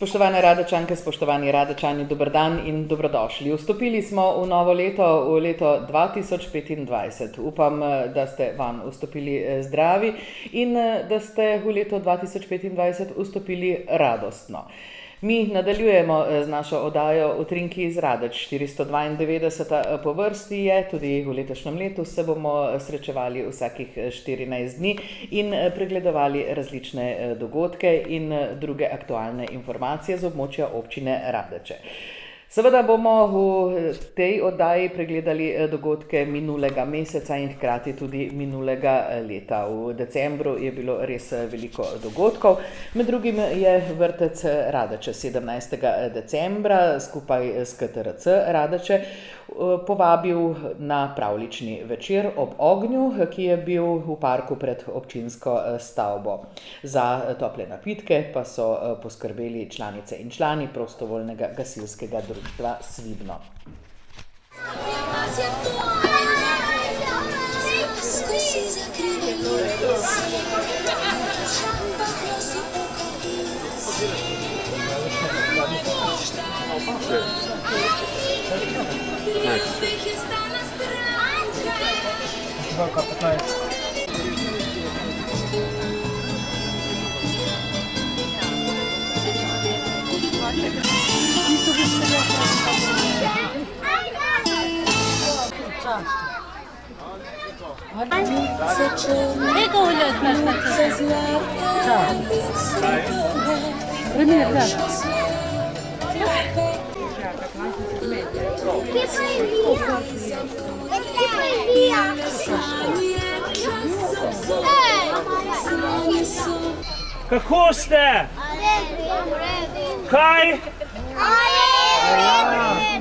Spoštovane Radočanke, spoštovani Radočani, dober dan in dobrodošli. Vstopili smo v novo leto, v leto 2025. Upam, da ste van vstopili zdravi in da ste v leto 2025 vstopili radostno. Mi nadaljujemo z našo oddajo Utrinki iz Radeč. 492. po vrsti je, tudi v letošnjem letu se bomo srečevali vsakih 14 dni in pregledovali različne dogodke in druge aktualne informacije z območja občine Radeče. Seveda bomo v tej oddaji pregledali dogodke minulega meseca in hkrati tudi minulega leta. V decembru je bilo res veliko dogodkov. Med drugim je vrtec Radeče 17. decembra skupaj s KTRC Radeče povabil na pravlični večer ob ognju, ki je bil v parku pred občinsko stavbo. Za tople napitke pa so poskrbeli članice in člani prostovoljnega gasilskega društva Svibno. Kako ste? Kaj?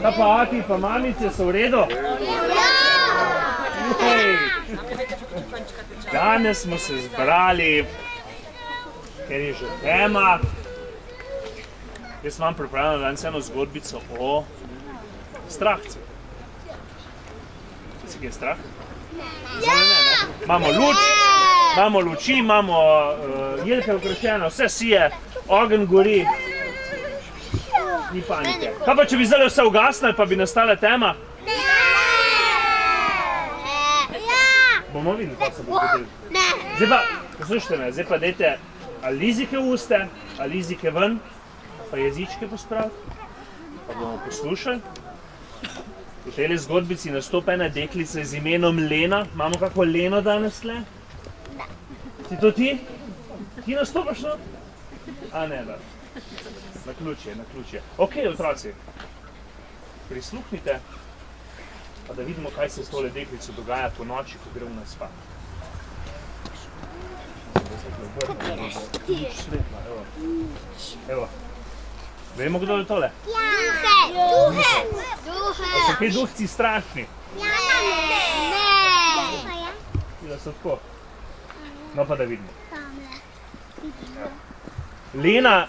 Kaj pa ati pa mamice so v redu? Danes smo se zbrali, ker je že tema. Jaz vam pripravljam danes eno zgodbico o strahcu. Si kaj je strah? Imamo luč, imamo luči, imamo jelke okrašene, vse sije, ogenj gori. Ni panike. Kaj pa, če bi zdaj vse ugasnili, pa bi nastala tema? Bomo videli, kaj se bo zgodilo. Zdaj pa, poslušajte me, zdaj pa dajte alizike v uste, alizike ven, pa jezičke pospraviti, pa bomo poslušali. V tej zgodbici nastopa ena deklica z imenom Lena. Imamo kako Leno danes tle? Si to ti? Ti nastopaš no? A ne, da. Naključje, naključje. Ok, otroci, prisluhnite, pa da vidimo, kaj se s tole deklico dogaja po noči, ko gre v nas spat. Evo. Vemo, kdo je tole? Duhe! A so kaj duhci strašni? Ne! Da so tako. No pa da vidimo. Lena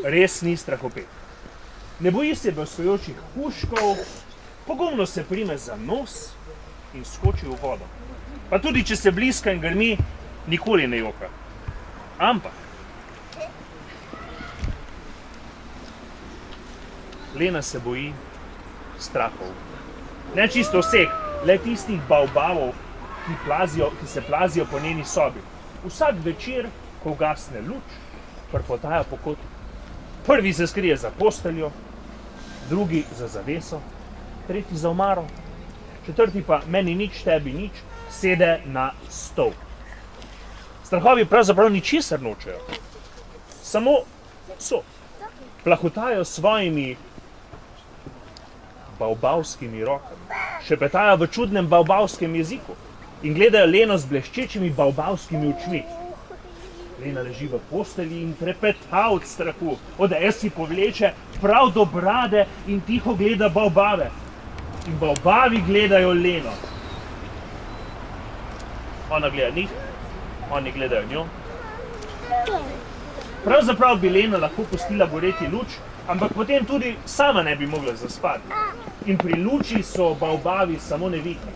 res ni strahopet. Ne boji se blskajočih puškov, pogumno se prime za nos in skoči v vodo. Pa tudi, če se bliska in grmi, nikoli ne joka. Ampak Lena se boji strahov. Ne čisto vseh, le tistih baobabov, ki se plazijo po njeni sobi. Vsak večer, ko ugasne luč, prpotaja po kotu. Prvi se skrije za posteljo, drugi za zaveso, tretji za omaro, četrti pa meni nič, tebi nič, sede na stol. Strahovi pravzaprav ničesar nočejo, samo so. Plahotajo svojimi baobabskimi rokami, šepetajo v čudnem baobabskem jeziku in gledajo Leno z bleščečimi baobabskimi očmi. Lena leži v postelji in trepeta od strahu, od si povleče prav do brade in tiho gleda baobabe. In baobavi gledajo Leno. Ona gleda njih, oni gledajo njo. Pravzaprav bi Lena lahko pustila goreti luč, ampak potem tudi sama ne bi mogla zaspati. In pri luči so baobavi samo nevidni.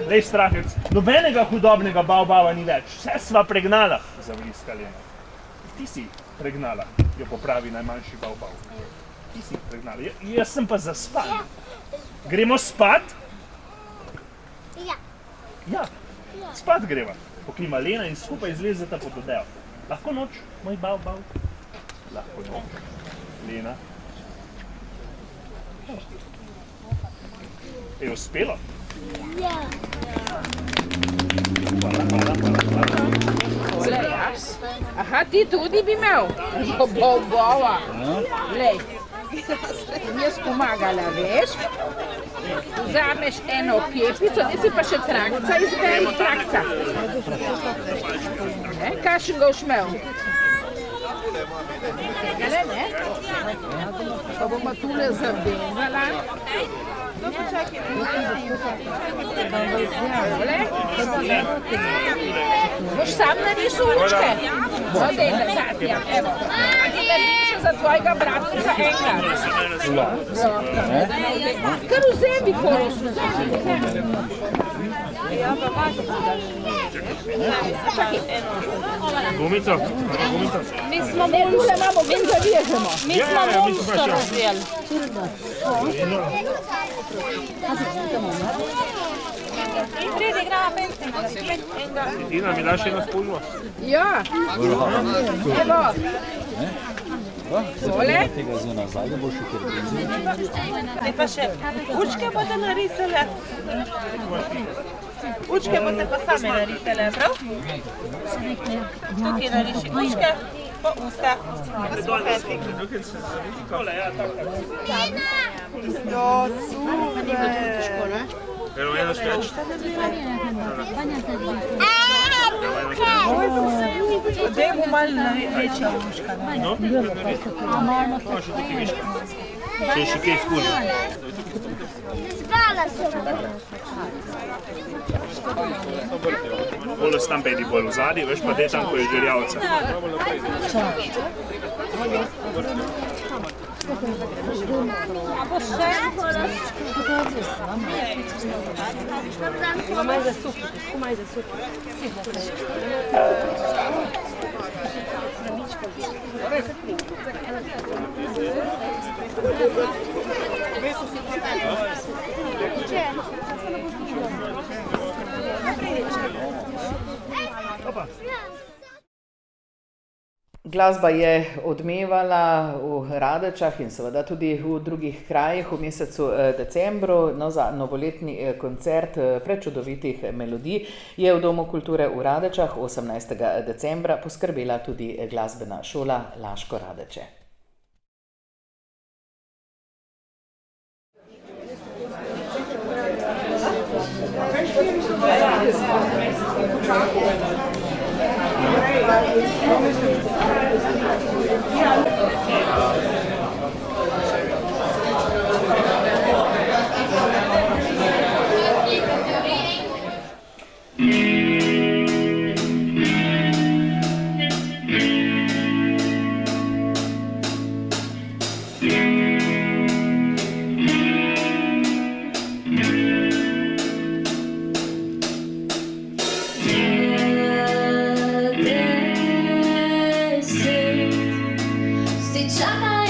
Lej strahec, nobenega hudobnega baobaba ni več, vse sva pregnala, zavriska Lena. Ti si pregnala, jo popravi najmanjši bav. Ti si jih pregnala. Jaz sem pa zaspan. Gremo spat? Ja, spat greva. Poklima Lena in skupaj izlezeta pod odejo. Lahko noč, moj bav. Lahko noč. Lena. Je uspelo? Ja. Hvala. Glej, aha, ti tudi bi imel? Bova. Glej, jaz pomagala, veš? Vzameš eno kepico, ne si pa še trakca, izberi trakca. Kakšen ga boš imel? Tegale, ne? Pa bomo tule zabenvala. Boš sam narisal učke? No, dej, Katja, evo. A ti naredim še za tvojega bratica enega? Kar vzemi, Koros, vzemi. Gumico? Mi smo tule imamo, mi zavežemo. Mi smo monster razvijali. Pridi, grava pensima. Tina, mi daš eno spužvo? Ja, evo. Tole. Zdaj pa še učke boste narisale. Učke boste pa same narisale, prav? Tukaj nariši učke, pa usta. Tole, ja, tako. Jo, super. Evo, eno še več. Daj bo malo večja uška. No, še tukaj viška. Še kaj spužvo. Zbrala sem. Bolj tam pedi bolj v zadnji, veš pa te tam, ko je žerjavca. Glasba je odmevala v Radečah in seveda tudi v drugih krajih v mesecu decembru. No, za novoletni koncert prečudovitih melodij je v Domu kulture v Radečah 18. decembra poskrbela tudi glasbena šola Laško Radeče. Si čakaj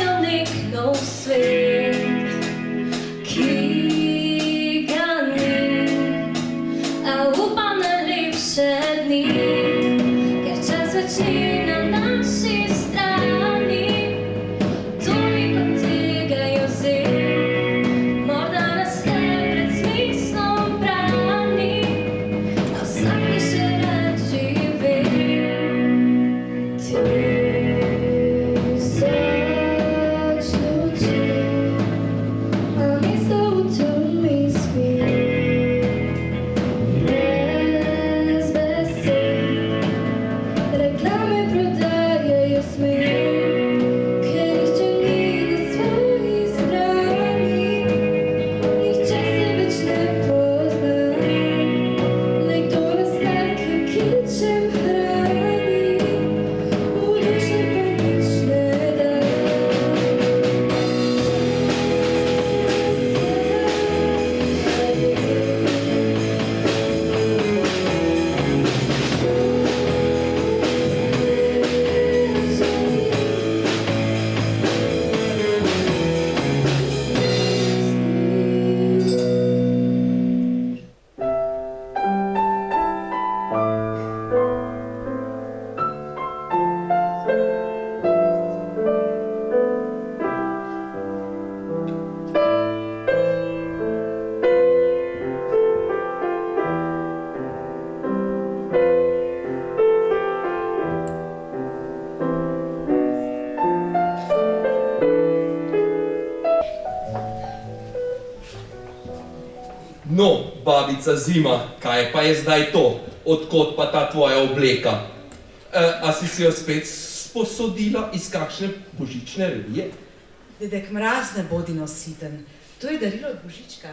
No, babica Zima, kaj pa je zdaj to? Odkot pa ta tvoja obleka? A si jo spet sposodila iz kakšne božične revije? Dedek Mraz ne bodi nositen. To je darilo od Božička.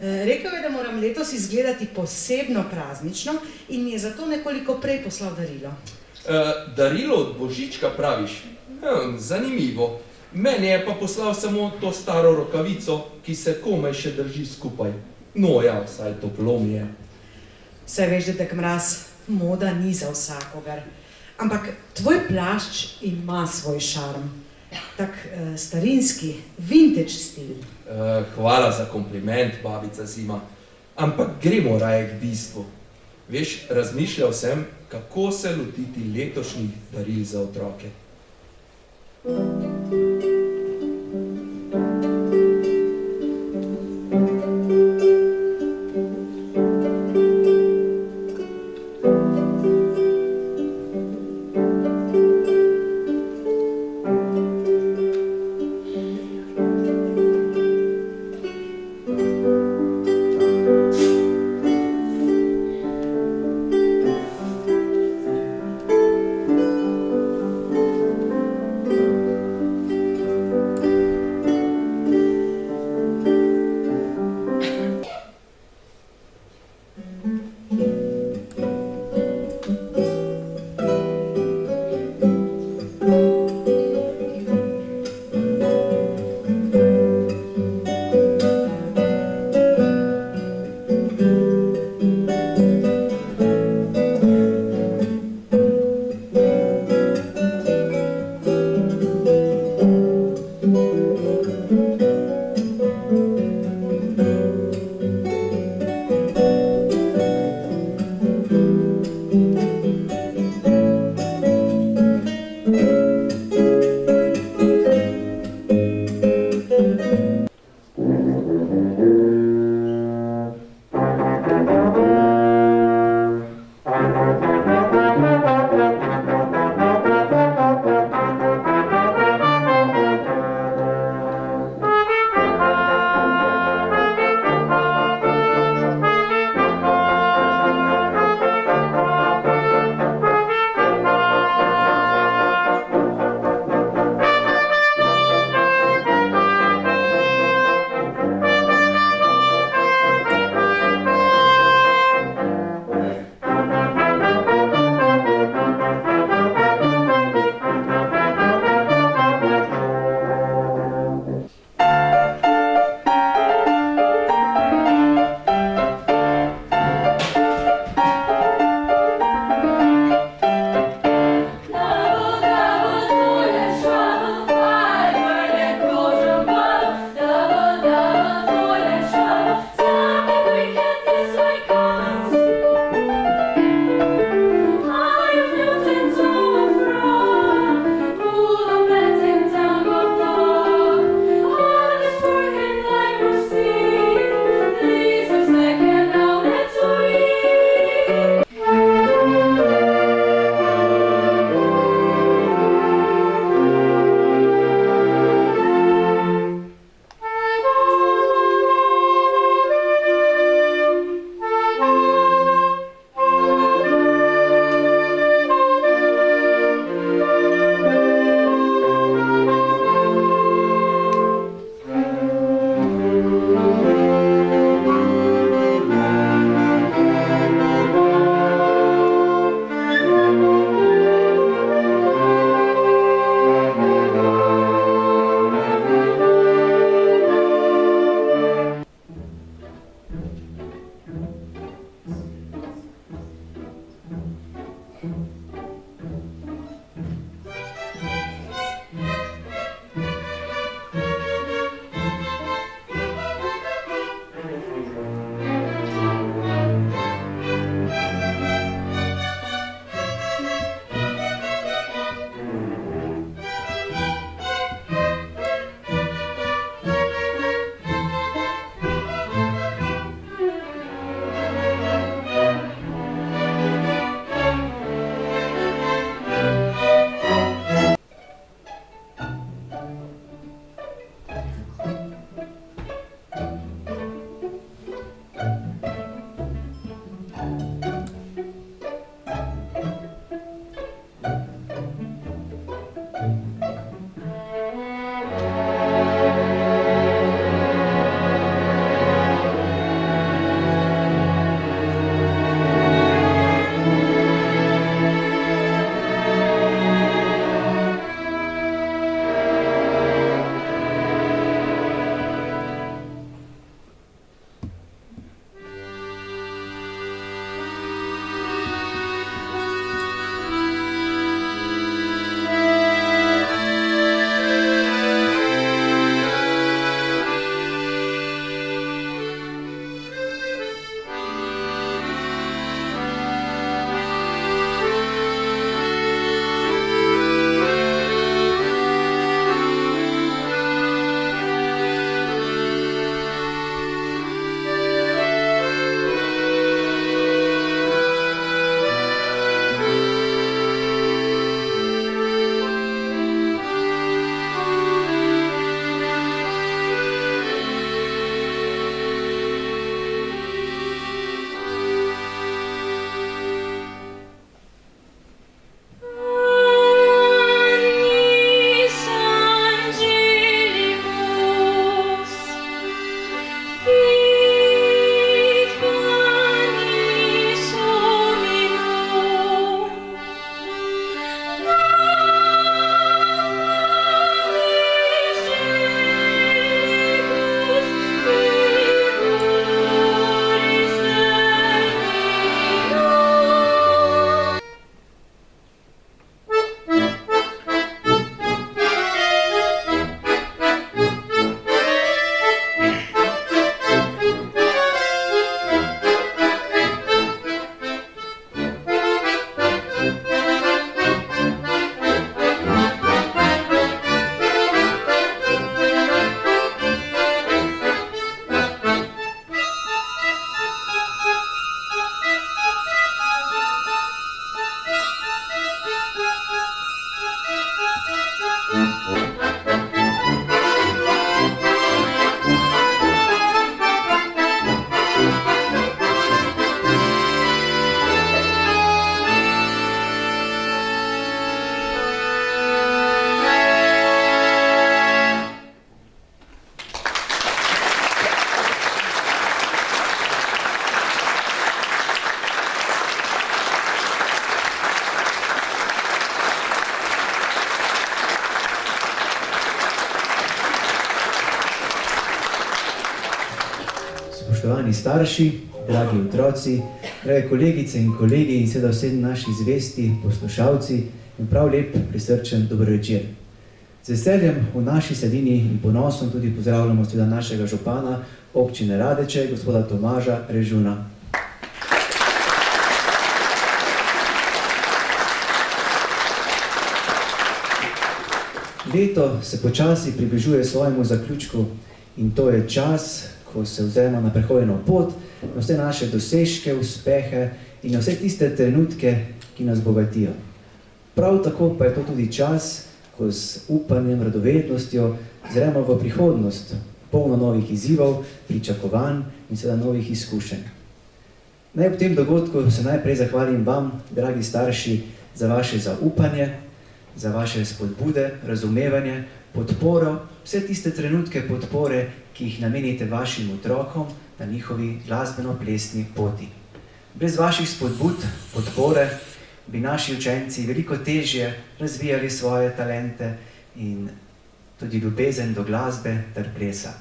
Rekel je, da moram letos izgledati posebno praznično in mi je zato nekoliko prej poslal darilo. Darilo od Božička praviš? Zanimivo. Meni je pa poslal samo to staro rokavico, ki se komaj še drži skupaj. No ja, vsaj toplo mi je. Saj veš, Dedek Mraz, moda ni za vsakogar. Ampak tvoj plašč ima svoj šarm. Tak starinski, vintage stil. Hvala za kompliment, babica Zima. Ampak gremo raje k bistvu. Veš, razmišljal sem, kako se lotiti letošnjih daril za otroke. spoštovani starši, dragi otroci, drage kolegice in kolegi in seveda vsi naši zvesti poslušalci in prav lep prisrčen dober večer. Z veseljem v naši sredini in ponosom tudi pozdravljamo seveda našega župana občine Radeče, gospoda Tomaža Režuna. Leto se počasi približuje svojemu zaključku in to je čas, ko se vzemo na prehojeno pot, na vse naše dosežke, uspehe in na vse tiste trenutke, ki nas bogatijo. Prav tako pa je to tudi čas, ko s upanjem, radovednostjo zremo v prihodnost, polno novih izzivov, pričakovanj in seveda novih izkušenj. Naj ob tem dogodku se najprej zahvalim vam, dragi starši, za vaše zaupanje, za vaše spodbude, razumevanje, podporo, vse tiste trenutke podpore, ki jih namenite vašim otrokom na njihovi glasbeno-plesni poti. Brez vaših spodbud, podpore, bi naši učenci veliko težje razvijali svoje talente in tudi ljubezen do glasbe ter plesa.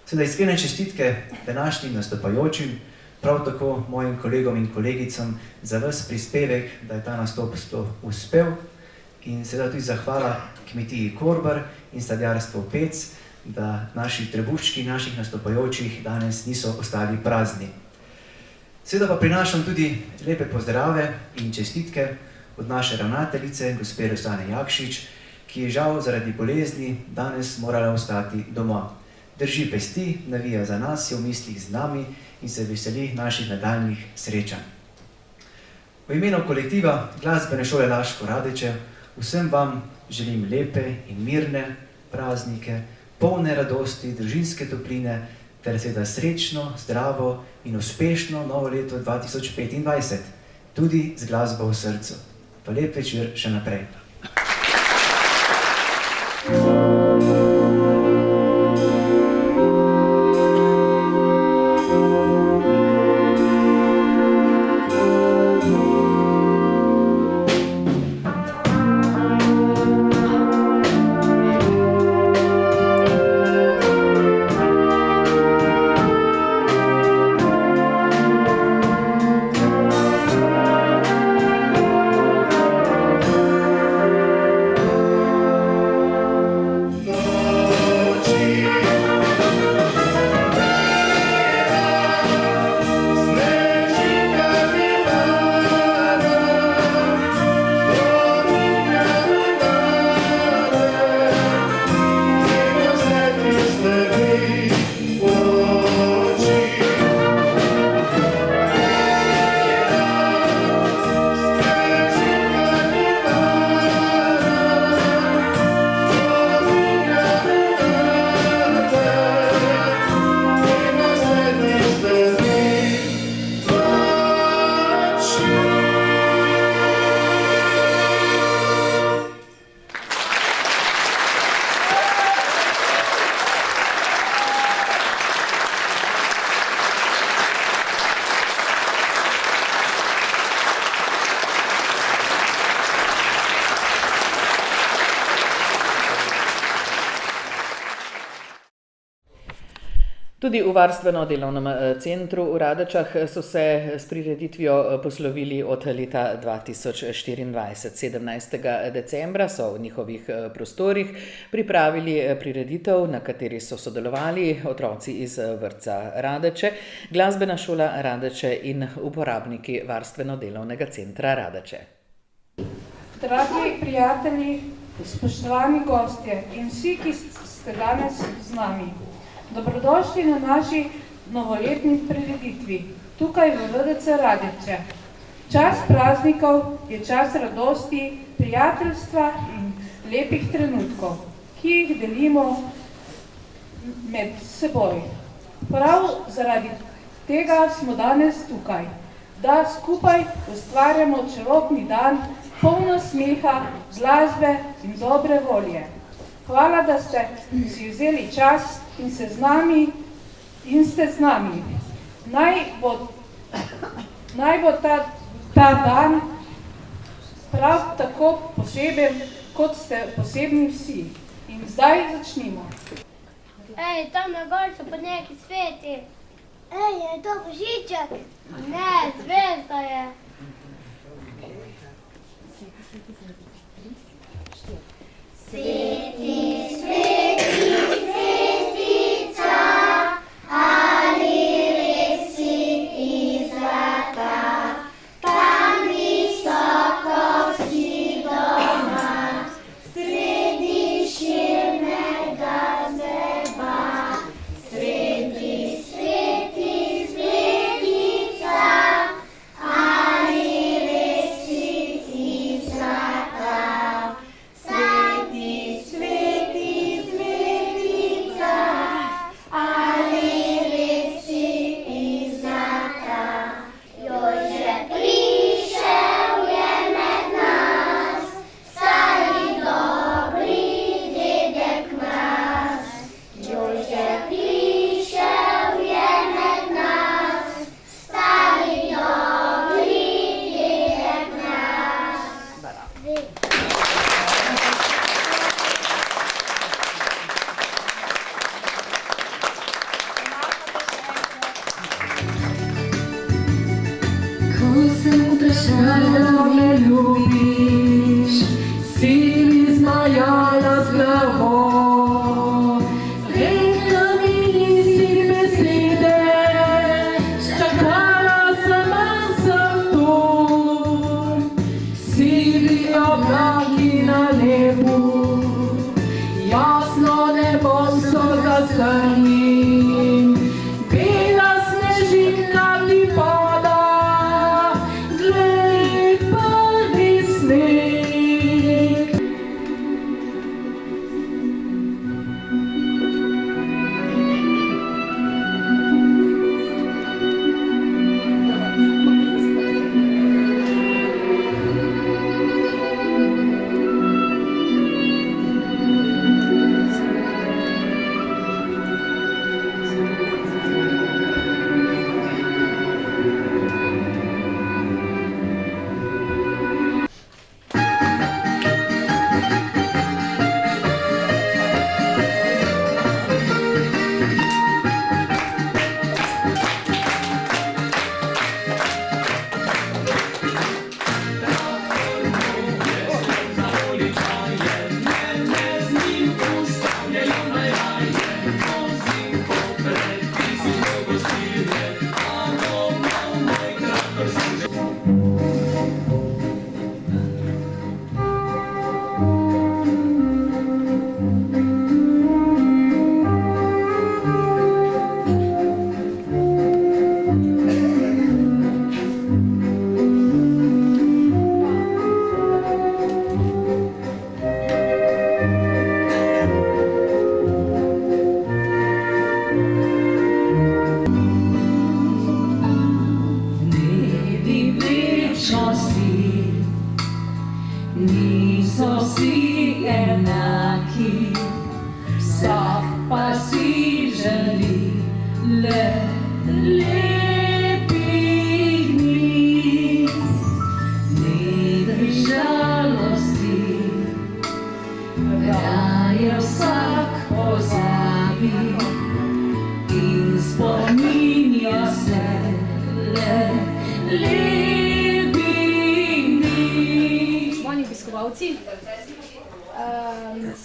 Seveda iskrene čestitke današnjim nastopajočim, prav tako mojim kolegom in kolegicam za ves prispevek, da je ta nastop sploh uspel. In seveda tudi zahvala kmetiji Korbar in sadjarstvu Pec, da naši trebuščki naših nastopajočih danes niso ostali prazni. Seveda pa prinašam tudi lepe pozdrave in čestitke od naše ravnateljice, gospe Rosane Jakšič, ki je žal zaradi bolezni danes morala ostati doma. Drži pesti, navija za nas, je v mislih z nami in se veseli naših nadaljnjih srečanj. V imenu kolektiva Glasbene šole Laško Radeče vsem vam želim lepe in mirne praznike, polne radosti, družinske topline, ter seveda srečno, zdravo in uspešno novo leto 2025, tudi z glasbo v srcu. Pa lep večer še naprej. Tudi v varstveno-delovnem centru v Radečah so se s prireditvijo poslovili od leta 2024. 17. decembra so v njihovih prostorih pripravili prireditev, na kateri so sodelovali otroci iz vrtca Radeče, Glasbena šola Radeče in uporabniki varstveno-delovnega centra Radeče. Dragi prijatelji, spoštovani gostje in vsi, ki ste danes z nami. Dobrodošli na naši novoletni prireditvi, tukaj v VDC Radeče. Čas praznikov je čas radosti, prijateljstva in lepih trenutkov, ki jih delimo med seboj. Prav zaradi tega smo danes tukaj, da skupaj ustvarjamo čarobni dan, polno smeha, glasbe in dobre volje. Hvala, da ste si vzeli čas in ste z nami. Naj bo ta dan prav tako poseben, kot ste posebni vsi. In zdaj začnimo. Ej, tam na gor so pa neki sveti. Je to Božiček? Ne, zvezda je. Sveti, sveti, zvezdica, ali res si iz zlata, tam visoko si doma, sredi širnega neba. Sveti, sveti, zvezdica, ali res si iz zlata. Sveti, sveti, zvezdica, ali res si iz zlata. Jože prišel je med nas, stari dobri dedek Mraz. Jože prišel je med nas, stari dobri dedek Mraz. Ko sem vprašala, me ljubiš, si mi zmajala z glavo. Rekla mi nisi besede, čakala sem tu. Sivi oblaki na nebu, jasno nebo so zaslani. Bela snežina ti pada, glej prvi sneg. Niso vsi enaki, vsak pa si želi le lepih dni. Ni žalosti, raje vsak pozabi in spominja se le lepih dni. Spoštovani obiskovalci,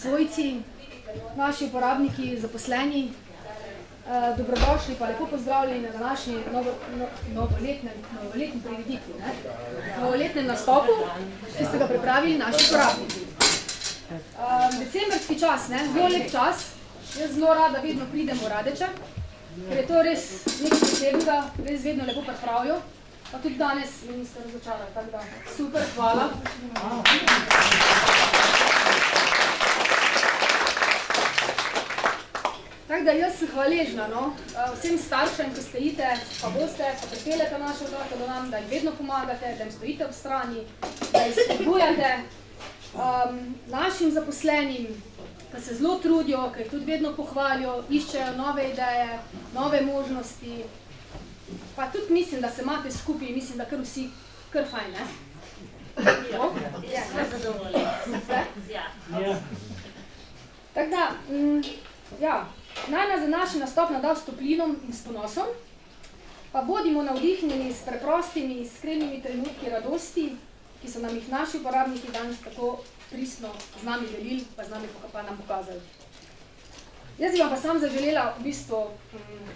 svojci, naši uporabniki, zaposleni, dobrodošli pa lepo pozdravljeni na današnji novoletni prireditvi, novoletnem nastopu, ki ste ga pripravili naši uporabniki. Decembrski čas, zelo lep čas, jaz zelo rada vedno pridem v Radeče, ker je to res nekaj posebnega, res vedno lepo pripravijo, pa tudi danes me niste razočarali, tako da super, hvala. Tako da jaz sem hvaležna vsem staršem, ki stojite, pa boste, pa pripeljete naše otroke do nam, da jim vedno pomagate, da jim stojite ob strani, da jih spodbujate. Našim zaposlenim, ki se zelo trudijo, ki jih tudi vedno pohvalijo, iščejo nove ideje, nove možnosti. Pa tudi mislim, da se imate skupaj, mislim, da kar vsi kar fajn, ne? Tako da, naj nas za naš nastop nada s toplinom in s ponosom. pa bodimo navdihnjeni s preprostimi, iskrenimi trenutki radosti, ki so nam jih naši uporabniki danes tako pristno z nami delili, pa z nami pa nam pokazali. Jaz bi vam pa sam zaželela v bistvu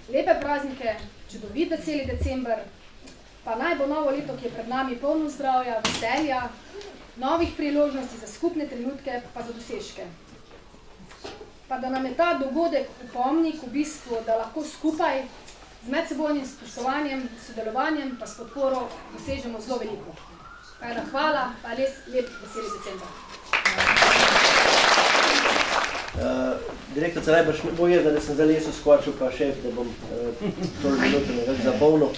lepe praznike, čudovit veseli december, pa naj bo novo leto, ki je pred nami, polno zdravja, veselja, novih priložnosti za skupne trenutke, pa za dosežke. Pa da nam je ta dogodek upomnik v bistvu, da lahko skupaj z medsebojnim spoštovanjem, sodelovanjem, pa s podporo dosežemo zelo veliko. Hvala, pa res lep veseli december. Direktorica, najbrž ne bo jezda, da sem za leso skočil, pa šef, da bom to minuto nekako zapolnil.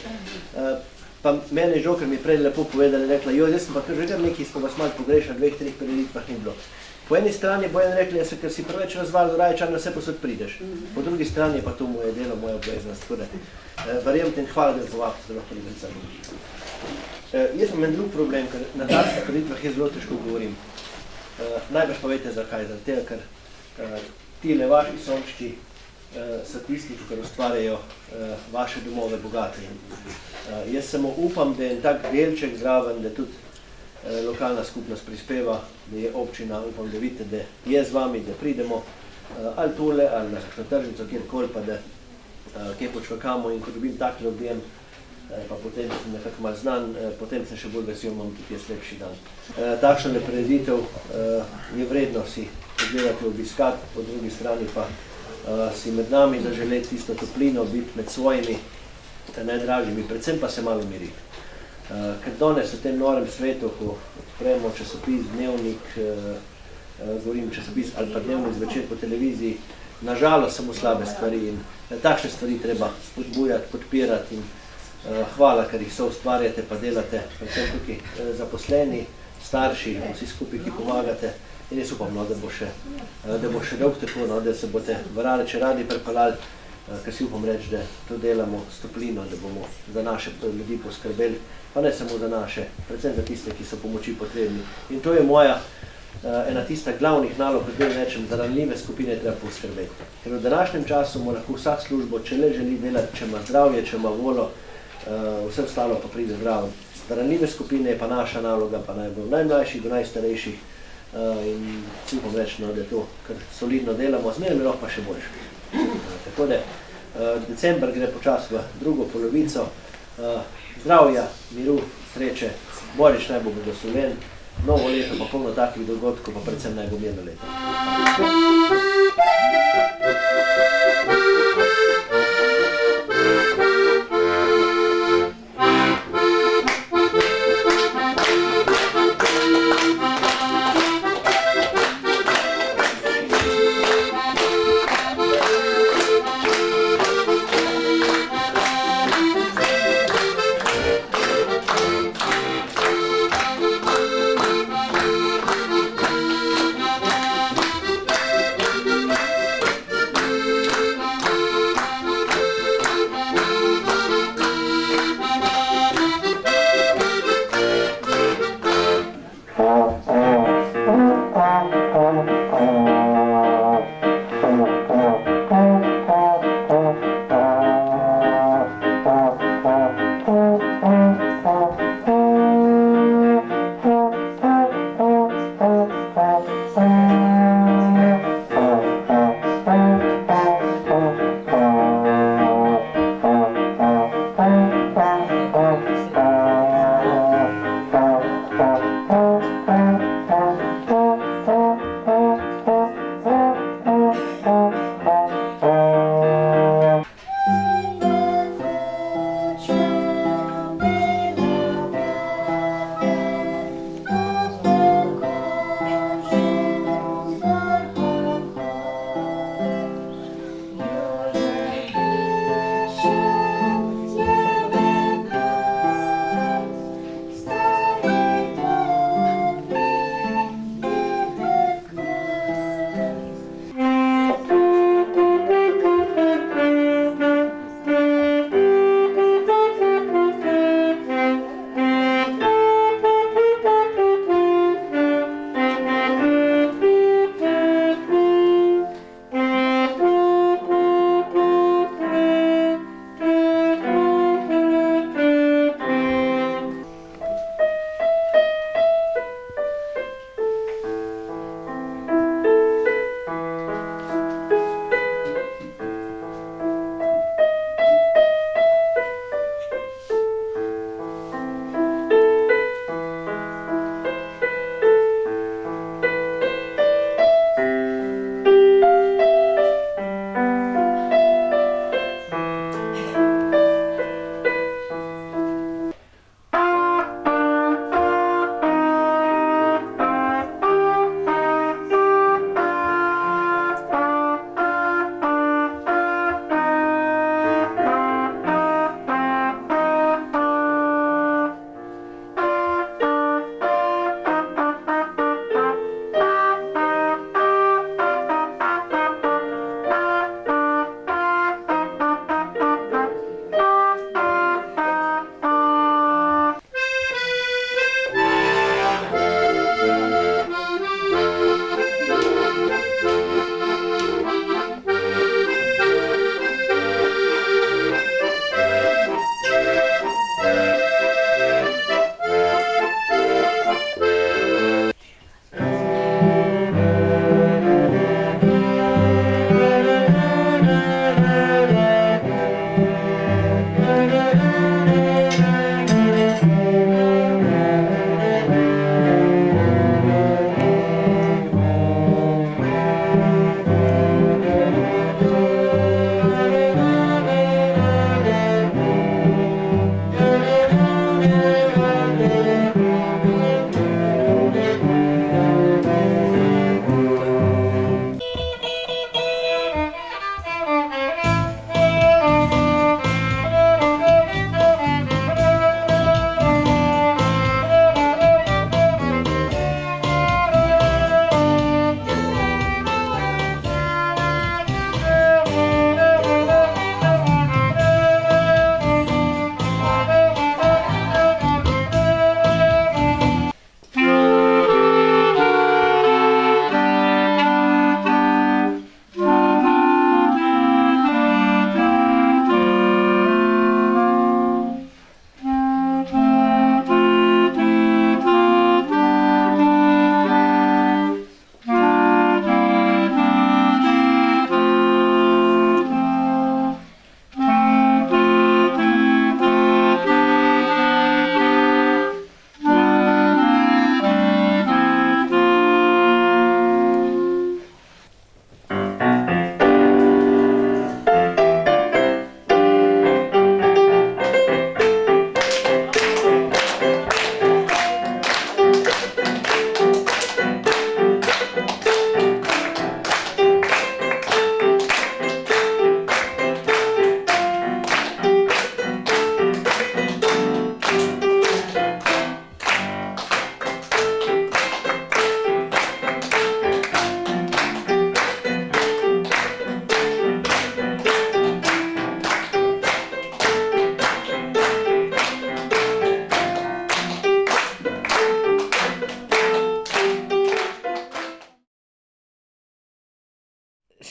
Pa mene je Žokar mi prej lepo povedala, rekla, jaz sem pa že kar nekaj, smo vas malo pogrešali, 2-3 prireditvah ni bilo. Po eni strani bo en rekli, ker si preveč razvalil, rajčar na vse posod prideš. Po drugi strani pa to moje delo, moja obveznost. Verjemte in hvala, da povabite, da lahko pridem sami. Jaz imam en drug problem, ker na takšnih prireditvah jaz zelo težko govorim. Najbrž pa veste zakaj, zaradi tega, ker tile vaši sončki so tisti, ki ustvarjajo vaše domove bogate. Jaz samo upam, da je en tak delček zraven, da tudi lokalna skupnost prispeva, da je občina, upam, da vidite, da je z vami, da pridemo ali tole, ali na kakšno tržnico, kjerkoli, pa da kje počvakamo in ko dobim takle objem, pa potem sem nekako malo znan, potem sem še bolj vesel, imam tudi jaz lepši dan. Takšna prireditev je vredno si pogledati, obiskati, po drugi strani pa si med nami zaželeti tisto toplino, biti med svojimi najdražjimi, predvsem pa se malo miriti. Ker danes v tem norem svetu, ko prejemo časopis, dnevnik, govorim časopis ali pa dnevnik zvečer po televiziji, nažalost samo slabe stvari in takšne stvari treba spodbujati, podpirati in hvala, ker jih so ustvarjate pa delate, predvsem tukaj zaposleni, starši, vsi skupaj, ki pomagate in jaz upam, da bo še dolg tako, da se boste v Radeče radi prepeljali, ker si upam reči, da to delamo s toplino, da bomo za naše ljudi poskrbeli, pa ne samo za naše, predvsem za tiste, ki so pomoči potrebni. In to je moja ena tista glavnih nalog, kot rečem, za ranljive skupine treba poskrbeti. Ker v današnjem času mora lahko vsak službo, če le želi delati, če ima zdravje, če ima volo, vse ostalo pa pride zdravo. Za ranljive skupine je pa naša naloga, pa naj bo najmlajših do najstarejših in si upam reči, da je to, kar solidno delamo, zmeraj mi lahko pa še boljše. Tako da december gre počasi v drugo polovico, zdravja, miru, sreče, Božič naj bo blagoslovljen, novo leto pa polno takih dogodkov, pa predvsem naj bo mirno leto.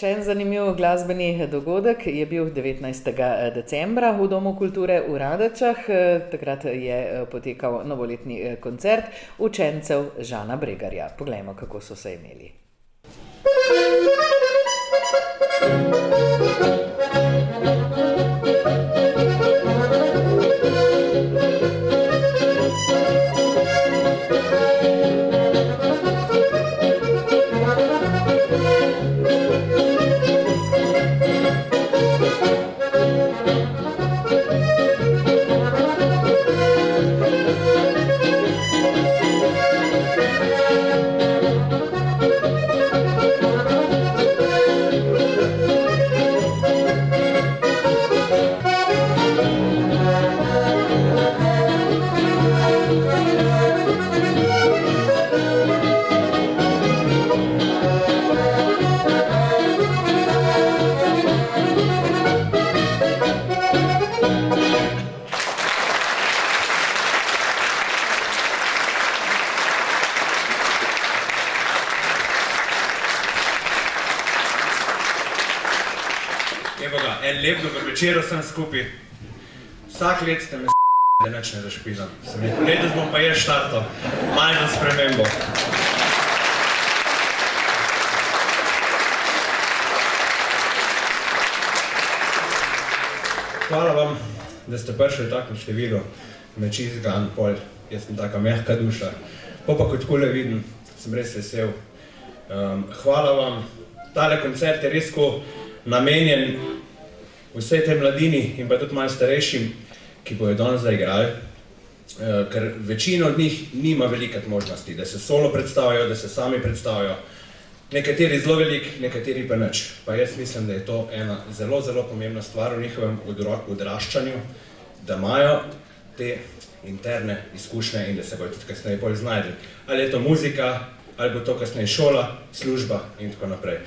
Še en zanimiv glasbeni dogodek je bil 19. decembra v Domu kulture v Radečah. Takrat je potekal novoletni koncert učencev Žana Bregarja. Poglejmo, kako so se imeli. En lep dober večer vsem skupaj. Vsak let ste me da nič ne zašpizam. Letos bom pa jaz štartal. Malo za spremembo. Hvala vam, da ste prišli v takem številu. Me čizgan pol. Jaz sem taka mehka duša. Pa kot takole vidim, sem res vesel. Hvala vam. Tale koncert je res namenjen vsej tej mladini in pa tudi malo starejšim, ki bojo danes zaigrali, ker večina od njih nima velikrat možnosti, da se solo predstavijo, da se sami predstavijo. Nekateri zelo velik, nekateri pa nič. Pa jaz mislim, da je to ena zelo, zelo pomembna stvar v njihovem odraščanju, da imajo te interne izkušnje in da se bojo tudi kasneje bolj znajdli. Ali je to muzika, ali bo to kasneje šola, služba in tako naprej.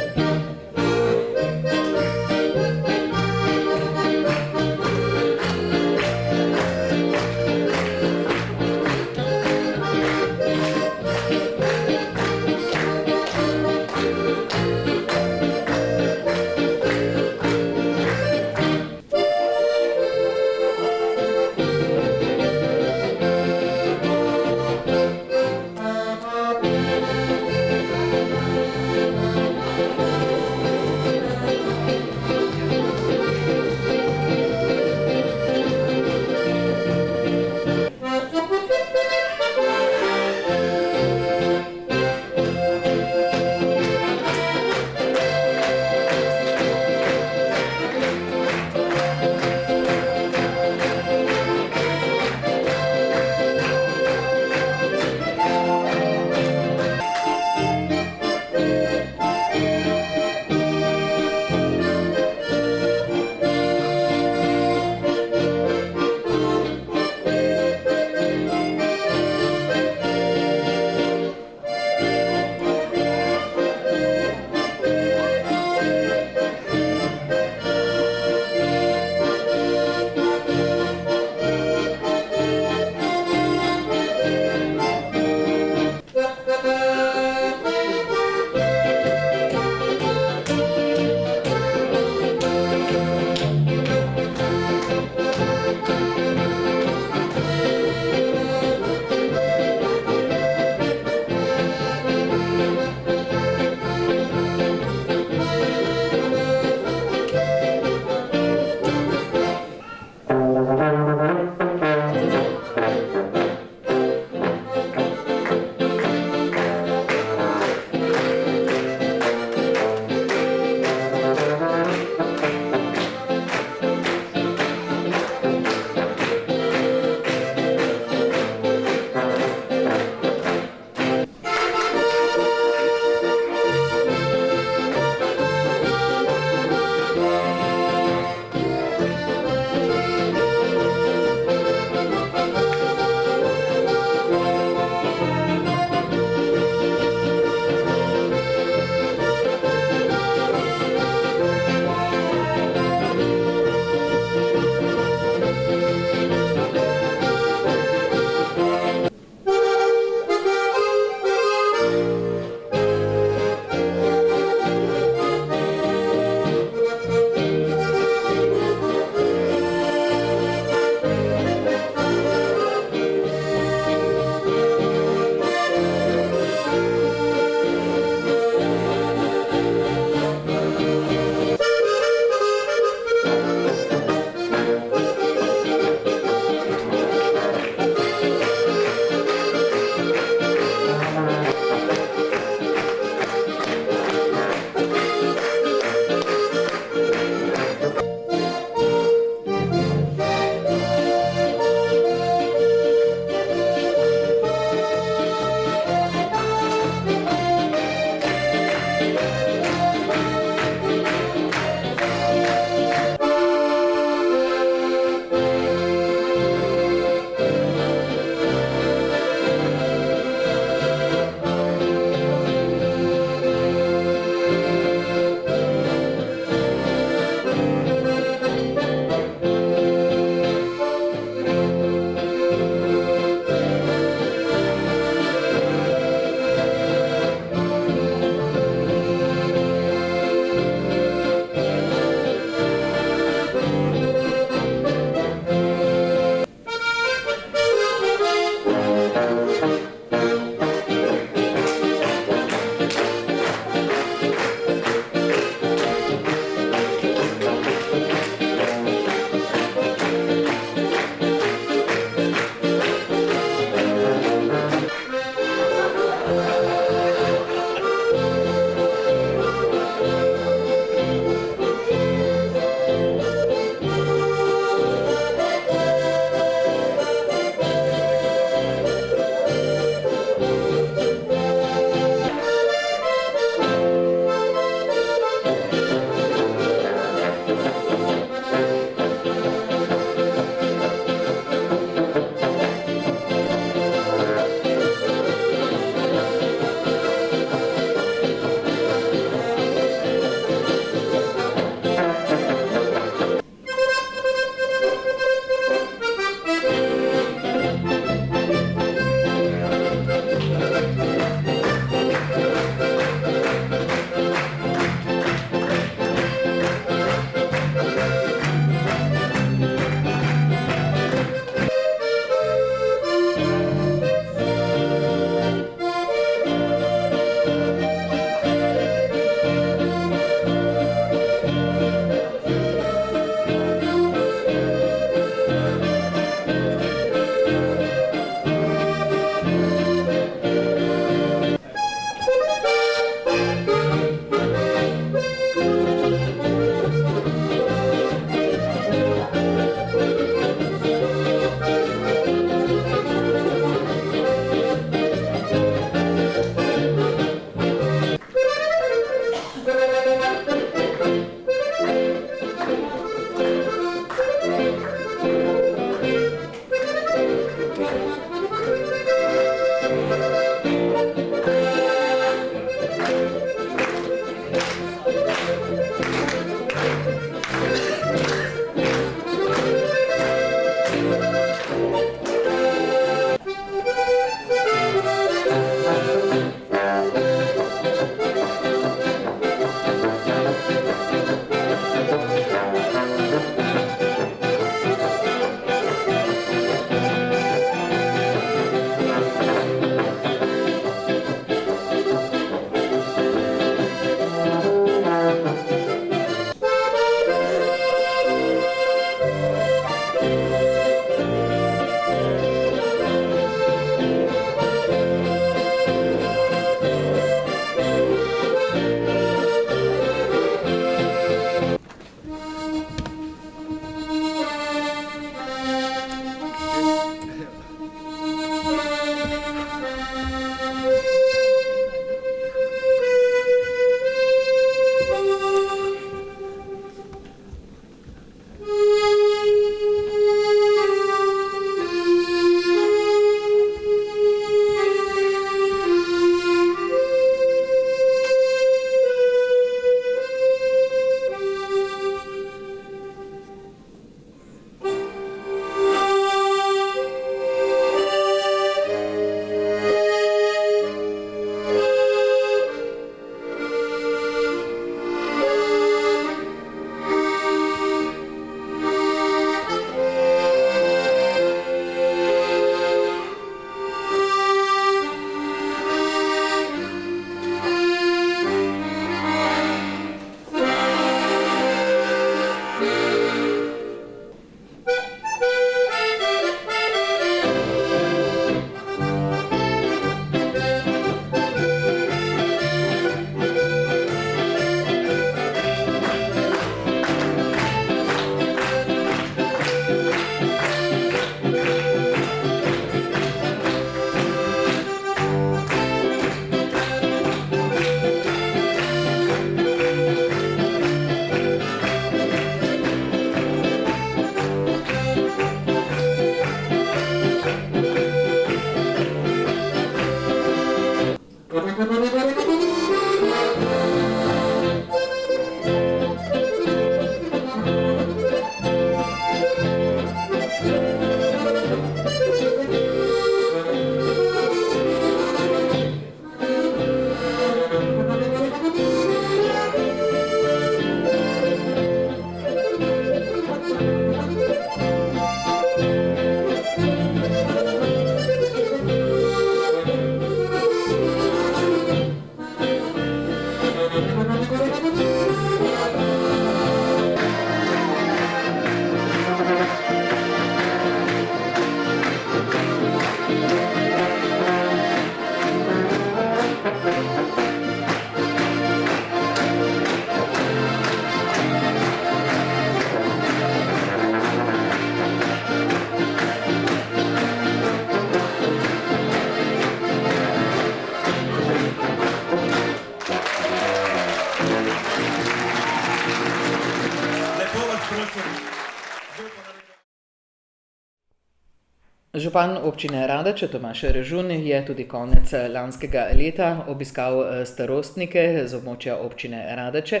Župan občine Radeče Tomaž Režun je tudi konec lanskega leta obiskal starostnike z območja občine Radeče,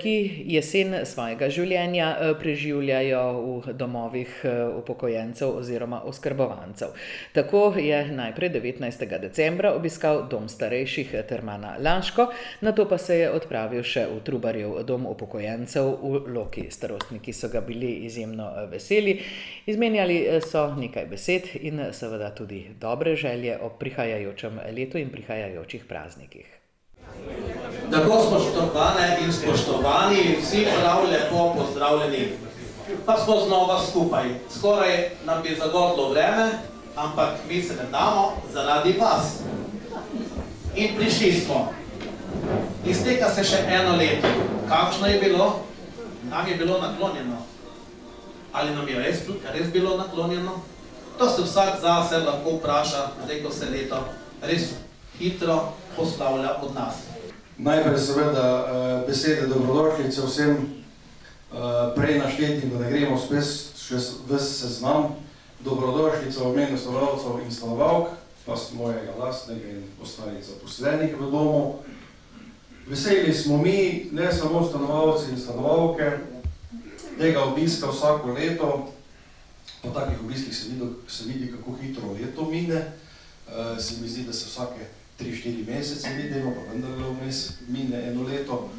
ki jesen svojega življenja preživljajo v domovih upokojencev oziroma oskrbovancev. Tako je najprej 19. decembra obiskal dom starejših Termana Laško, nato pa se je odpravil še v Trubarjev dom upokojencev v Loki. Starostniki so ga bili izjemno veseli, izmenjali so nekaj besed in seveda tudi dobre želje ob prihajajočem letu in prihajajočih praznikih. Tako spoštovane in spoštovani, vsi prav lepo pozdravljeni. Pa smo znova skupaj. Skoraj nam bi zagodlo vreme, ampak mi se ne damo zaradi vas. In prišli smo. Izteka se še eno leto. Kakšno je bilo? Nam je bilo naklonjeno. Ali nam je res bilo naklonjeno? To se vsak zase lahko vpraša, zdaj ko se leto res hitro poslavlja od nas. Najprej seveda besede dobrodošlice vsem prej naštetim, da ne gremo spet še ves seznam. Dobrodošlica v imenu stanovalcev in stanovalk, pa mojega lastnega in ostalih zaposlenih v domu. Veseli smo mi, ne samo stanovalci in stanovalke, tega obiska vsako leto. Po takih obiskih se vidi, kako hitro leto mine. Se mi zdi, da se vsake 3-4 mesece vidimo, pa vendarle vmes mine eno leto.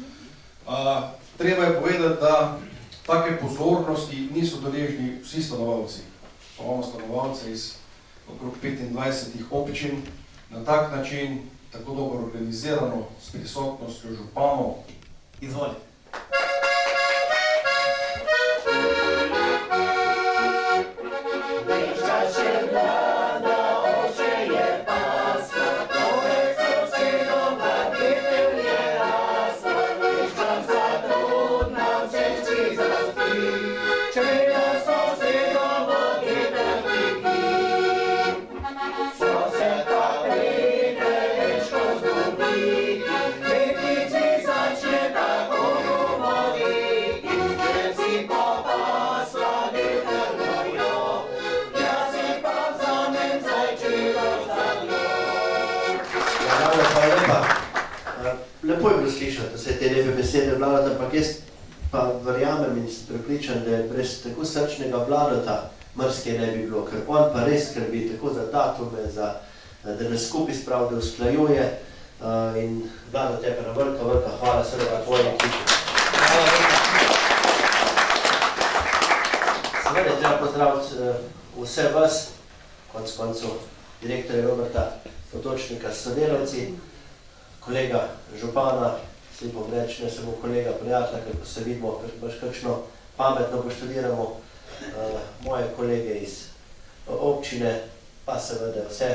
Treba je povedati, da take pozornosti niso deležni vsi stanovalci. Imamo stanovalce iz okrog 25 občin, na tak način, tako dobro organizirano, s prisotnostjo županov. Izvolite. Lepo je bilo slišati vse te lepe besede Vladota, ampak jaz pa verjamem in sem prepričan, da je brez tako srčnega Vladota marsikaj ne bi bilo, ker on pa res skrbi tako za datume, da nas skupaj spravi, da usklajuje in Vlado tebe na velika hvala seveda tvoje ekipe. Seveda je treba pozdraviti vse vas, konec koncev direktorja Roberta Potočnika s sodelavci, kolega župana, si bom reči, ne samo kolega prijatelja, ker ko se vidimo, ker baš kakšno pametno poštudiramo, moje kolege iz občine, pa seveda vse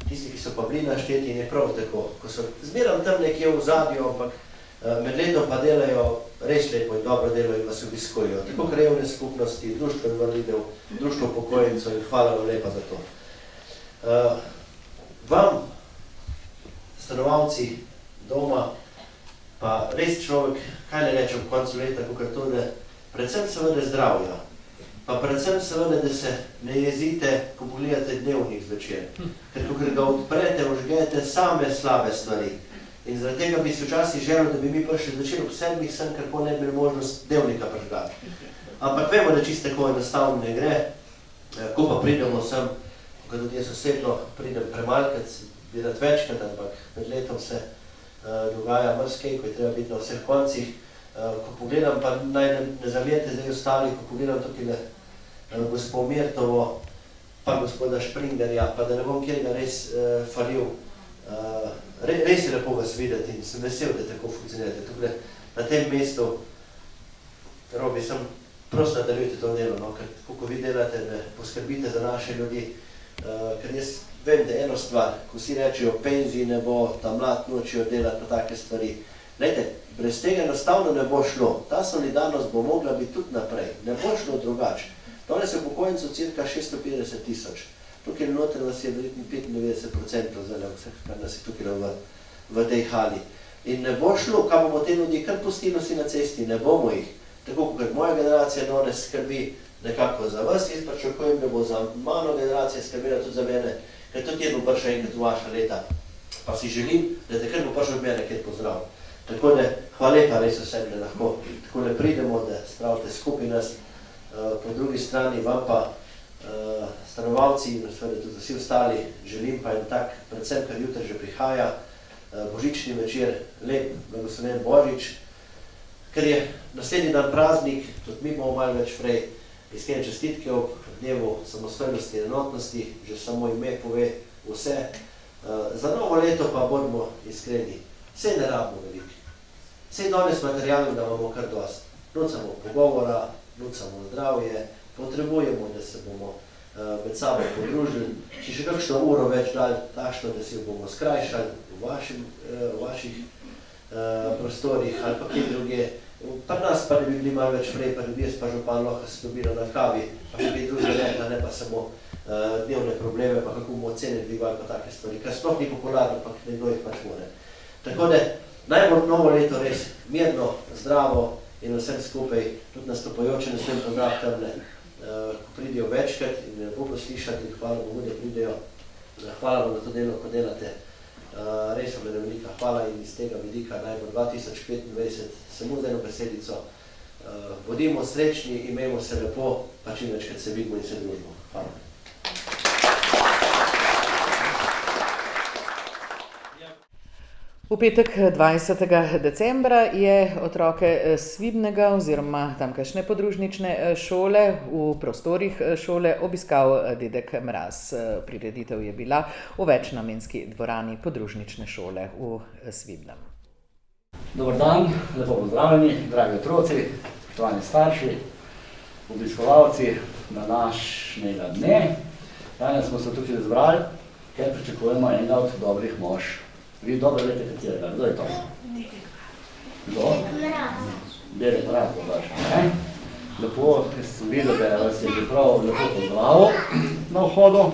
tisti, ki so pa bili našteti in je prav tako, ko so zmeram tam nekje v zadju, ampak med letom pa delajo res lepo in dobro delo in vas obiskujejo. Tako krajevne skupnosti, društvo invalidov, društvo upokojencev in hvala vam lepa za to. Vam, stanovalci doma, pa res človek, kaj ne rečem v koncu leta, kakor to, da predvsem seveda zdravja, pa predvsem seveda, da se ne jezite, ko pogledate dnevnik zvečer, ker kakor ga odprete, užgete same slabe stvari. In zaradi tega bi se včasih želel, da bi mi prišli zvečer ob 7 sem, ker po ne bi možnost dnevnika prižgati. Ampak vemo, da čisto tako enostavno ne gre, ko pa pridemo sem, ko tudi jaz osebno pridem premalkrat, bi rad večkrat, ampak med letom se dogaja marsikaj, ko je treba biti na vseh koncih. Ko pogledam, pa naj ne zamerite zdaj ostali, ko pogledam tukaj gospod Mirtovo, pa gospoda Špringerja, pa da ne bom kjer ga res falil, Res je lepo vas videti in sem vesel, da tako funkcionirate. Tukaj na tem mestu, Robi, sem prosto nadaljujte to delo, no? Ker kako vi delate, da poskrbite za naše ljudi, ker jaz vem, da eno stvar, ko vsi rečejo, penziji ne bo, ta mlad nočijo delati pa take stvari. Glejte, brez tega enostavno ne bo šlo. Ta solidarnost bo mogla biti tudi naprej, ne bo šlo drugače. Danes je upokojencev cirka 650 000. Tukaj noter nas je 95% zdaj, kar nas je tukaj v tej hali. In ne bo šlo, kaj bomo te ljudi kar pustili si na cesti, ne bomo jih. Tako kot moja generacija danes skrbi nekako za vas, jaz pričakujem, da bo za mano generacija skrbela tudi za mene, ker tudi jaz bom prišel enkrat v vaša leta. Pa si želim, da te kar bo prišel od mene kjer pozdrav. Tako da, hvala lepa res vsem, da lahko tako ne pridemo, da spravite skupaj nas. Po drugi strani vam pa stanovalci in seveda tudi vsi ostali želim pa en tak, predvsem, ker jutri že prihaja, božični večer, lep, blagoslovljen Božič, ker je naslednji dan praznik, tudi mi bomo malo več prej, iskrene čestitke ob dnevu samostojnosti in enotnosti, že samo ime pove vse. Za novo leto pa bodimo iskreni, vse ne rabimo veliko. Vse danes materialno, da imamo kar dosti. Nucamo pogovora, nucamo zdravje, potrebujemo, da se bomo med sabo podružili, če še kakšno uro več dali takšno, da si jo bomo skrajšali v vaših prostorih ali pa kje druge. Pri nas pa ne bi bili malo več prej, pa ljudi jaz pa župan lahko se dobila na kavi, pa še kaj drugega rekla, ne pa samo dnevne probleme, pa kako bomo cene dvigali pa take stvari, kar sploh ni popularno, pa nekdo jih pač more. Tako da, najbolj novo leto res mirno, zdravo in vsem skupaj, tudi nastopajoče na svem pozdrav tamle, ko pridejo večkrat in lepo poslišati in hvala Bogu, da pridejo. Hvala vam za to delo, ko delate. Res vam je velika hvala in iz tega vidika najbolj 2025 samo z eno besedico. Bodimo srečni, imejmo se lepo, pa čim večkrat se vidimo in se družimo. Hvala. V petek 20. decembra je otroke Svibnega oziroma tamkajšnje podružnične šole v prostorih šole obiskal dedek Mraz. Prireditev je bila v večnamenski dvorani podružnične šole v Svibnem. Dobar dan, lepo pozdravljeni, dragi otroci, spoštovani starši, obiskovalci današnjega dne. Danes smo se tukaj zbrali, ker pričakujemo enega od dobrih mož. Vi dobro veste, katerega, kdo je to? Kdo? Dedek Mraz, boš, ne? Lepo, jaz sem videl, da vas je priprav lepo pozdravil na vhodu.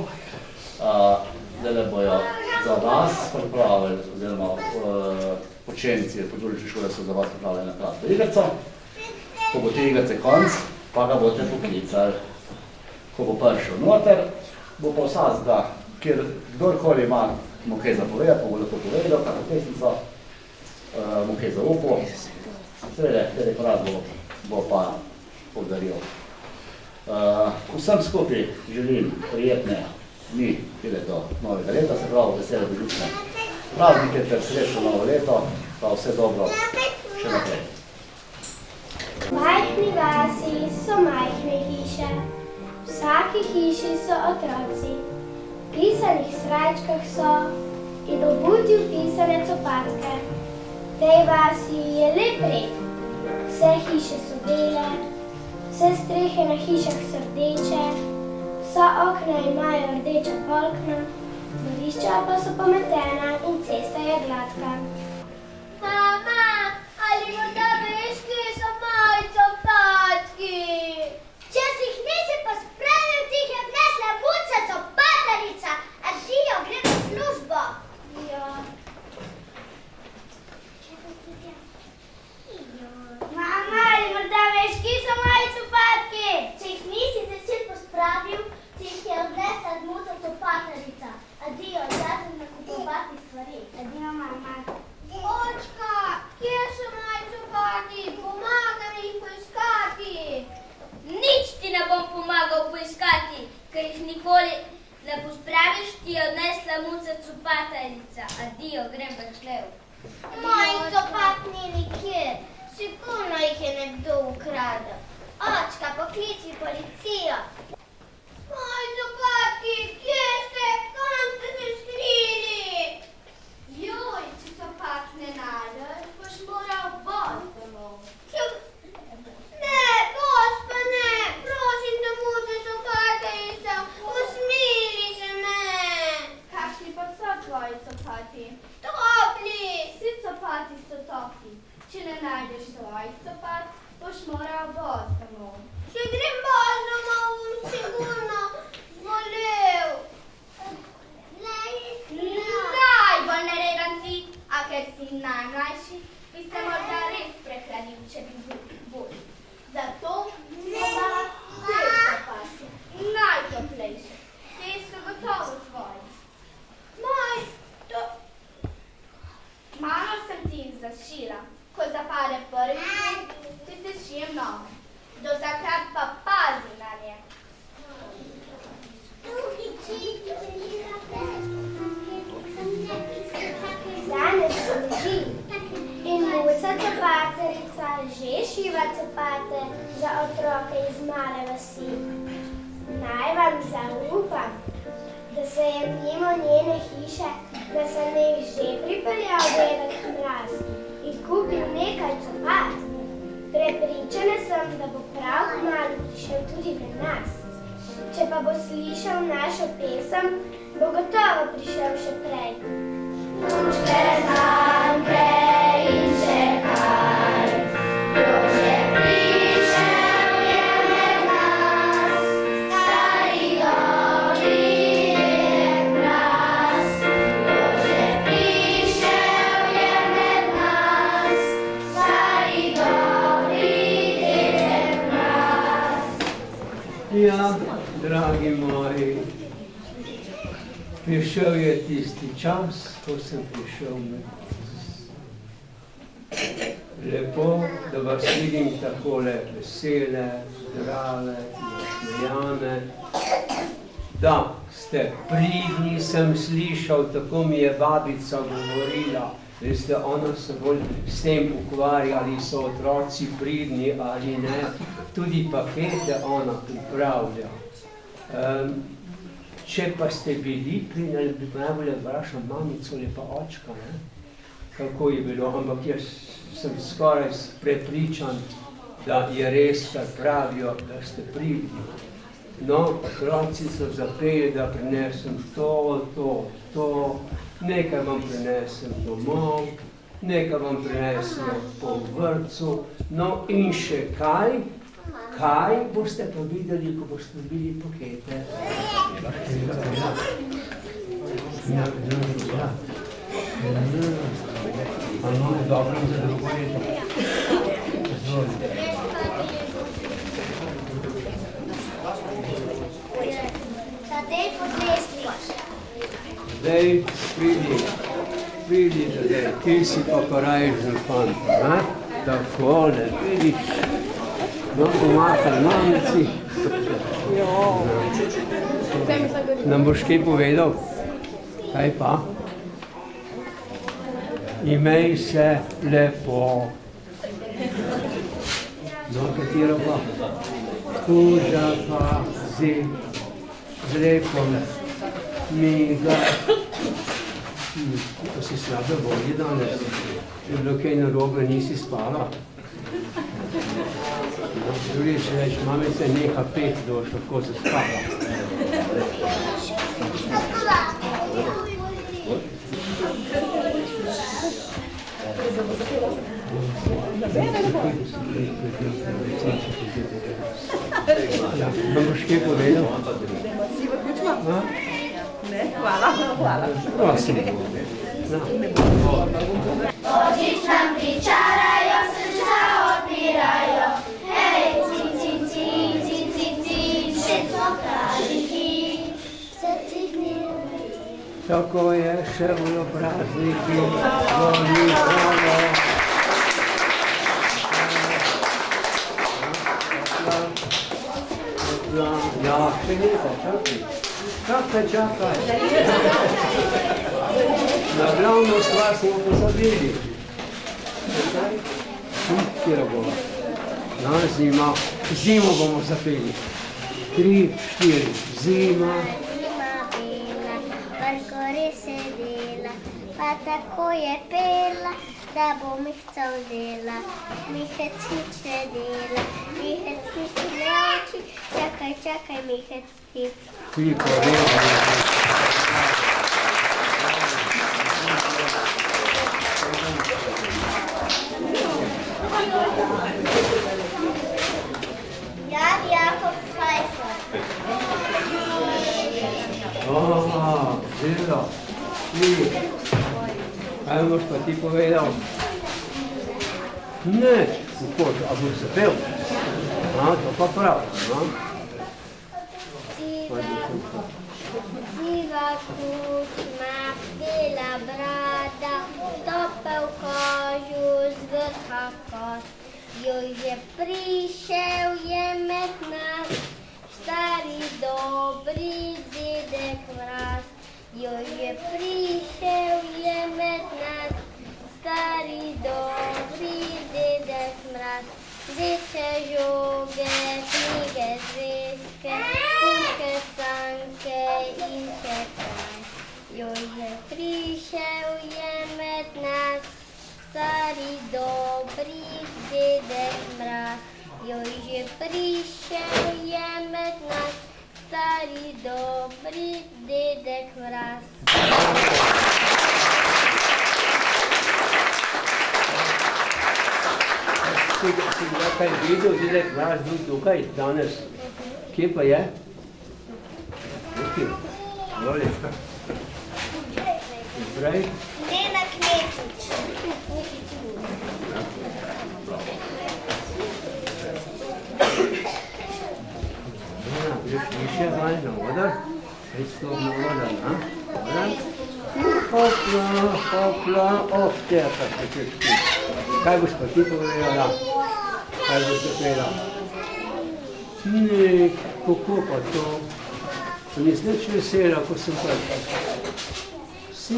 Zdaj bojo za vas pripravili, oziroma učenci podružnične šole so za vas pripravili na kratko igrico. Ko bo te igrice konc, pa ga boste poklicali. Ko bo prišel noter, bo pa vsakega, kjer kdorkoli ima mu kaj zapovedati, mu bo lepo povedal, kako pesnico, mu kaj zaupal. Seveda, dedek Mraz bo pa podaril. Vsem skupaj želim prijetne dni do novega leta, se pravi vesele božične praznike ter srečno novo leto, pa vse dobro še naprej. V majhni vasi so majhne hiše, v vsaki hiši so otroci. V pisanih srajčkah so in obuti vpisane copatke. V tej vasi je lep red. Vse hiše so bele, vse strehe na hišah so rdeče, vsa okna imajo rdeča polkna, dvorišča pa so pometena in cesta je gladka. Mama, ali morda veš, kje so moji copatki? Če si jih nisi pospravil, ti jih je vnesla buca copatarica, a Dio gre v službo. Ja. Mama, ali morda veš, kje so moji copatki? Če jih nisi začel pospravil, ti jih je vnesla buca copatarica, a Dio, zdaj sem nakupovati stvari. Adio, mama. Očka, kje so moji copati? Pomagaj mi jih poiskati. Nič ti ne bom pomagal poiskati, ker jih nikoli ne pospraviš, ti je odnesla muca copatarica. Adio, grem v hlev. Moj copat ni nikjer, sigurno jih je nekdo ukradel. Očka, pokliči policijo. Moj copati, kje ste? Kam ste se skrili? najdeš svojih copat, boš moral bos domov. Če grem bos domov, bom sigurno zbolel. Najbolj nereden si, a ker si najmlajši, bi se morda res prehladil, če bi bil bolj. Zato dodala te copatje, najtoplejše. Te so gotovo tvoji. Moj, to... Malo sem ti jih zašila. Ko zapade prvi sneg, ti se šijem novo. Do takrat pa pazi na nje. Danes leži in Muca copatarica že šiva copate za otroke iz male vasi. Naj vam zaupam, da se je mimo njene hiše na saneh že pripeljal Dedek Mraz in kupil nekaj copat. Prepričana sem, da bo prav kmalu prišel tudi do nas. Če pa bo slišal našo pesem, bo gotovo prišel še prej. Punčke znam prej in čekaj, kdo že prišel je med nas, stari dobri Dedek Mraz. Kdo že prišel je med nas, stari dobri Dedek Mraz. Ja, dragi moji, prišel je tisti čas, ko sem prišel med vas. Lepo, da vas vidim takole vesele, zdrave, nasmejane. Da, ste pridni, sem slišal, tako mi je babica govorila. Veste, ona se bolj s tem ukvarja, ali so otroci pridni ali ne. Tudi pakete ona pripravlja. Če pa ste bili pridni, bi najbolje vprašal mamico ali pa očka, ne? Kako je bilo, ampak jaz sem skoraj prepričan, da je res, kar pravijo, da ste pridni. No, otroci so zapeli, da prinesem to, nekaj vam prinesem domov, nekaj vam prinesem po vrtcu, no in še kaj boste pa videli, ko boste dobili pakete. Dobro, za drugo leto. Zdaj, pridi, ti si pa korajžen fant, ne? Takole, vidiš. No, pomahaj mamici. Nam boš kaj povedal? Kaj pa? Imej se lepo. No, katero pa? Kuža pa z repom. Miga. To si slabe volje danes. Je bilo kaj narobe, nisi spala. Drugič reč, mamice, neha pet, da boš lahko zaspala. Nam boš kaj povedal? Ne, hvala. Prosim. Božič nam pričarajo, srca odpirajo. Hej, cin, še co pražniki. Tako je še bilo prazniki, zoli hvala. Ja, še nekaj, čakaj. Na glavno stvar smo pozabili. Kjera bova? Na zimo bomo zapeli. 3, 4, zima. Gori sedela, pa tako je pela, da bo mihca vzela. Mihec nič ne dela, mihec nič ne oči, čakaj, mihec ti. Ti povedali. Jan Jakob Pfeiffer. Zelo. Kaj boš pa ti povedal? Ne, kako, a boš zapel? To pa prav. Siva kučma, bela brada, topel kožuš, vrha kost. Jože prišel je med nas, stari dobri dedek Mraz. Jože prišel je med nas, stari dobri dedek Mraz. Vzeče žoge, knjige, zvezke, puške, sanke in še kaj. Jože prišel je med nas, stari dobri dedek Mraz. Jože prišel je med nas, stari dobri dedek Mraz. Si ga kaj videl, dedek Mraz bil tukaj danes? Kje pa je? Tukaj. Voli. Zdaj? Nena Kmetič. Greš više vaj na odar, kaj sploh na odar, a? Hopla, te pa se češ ti. Kaj boš pa ti povedala? Kaj boš te povedala? Ne, kako pa to? Nisi nič vesela, ko sem pa... Si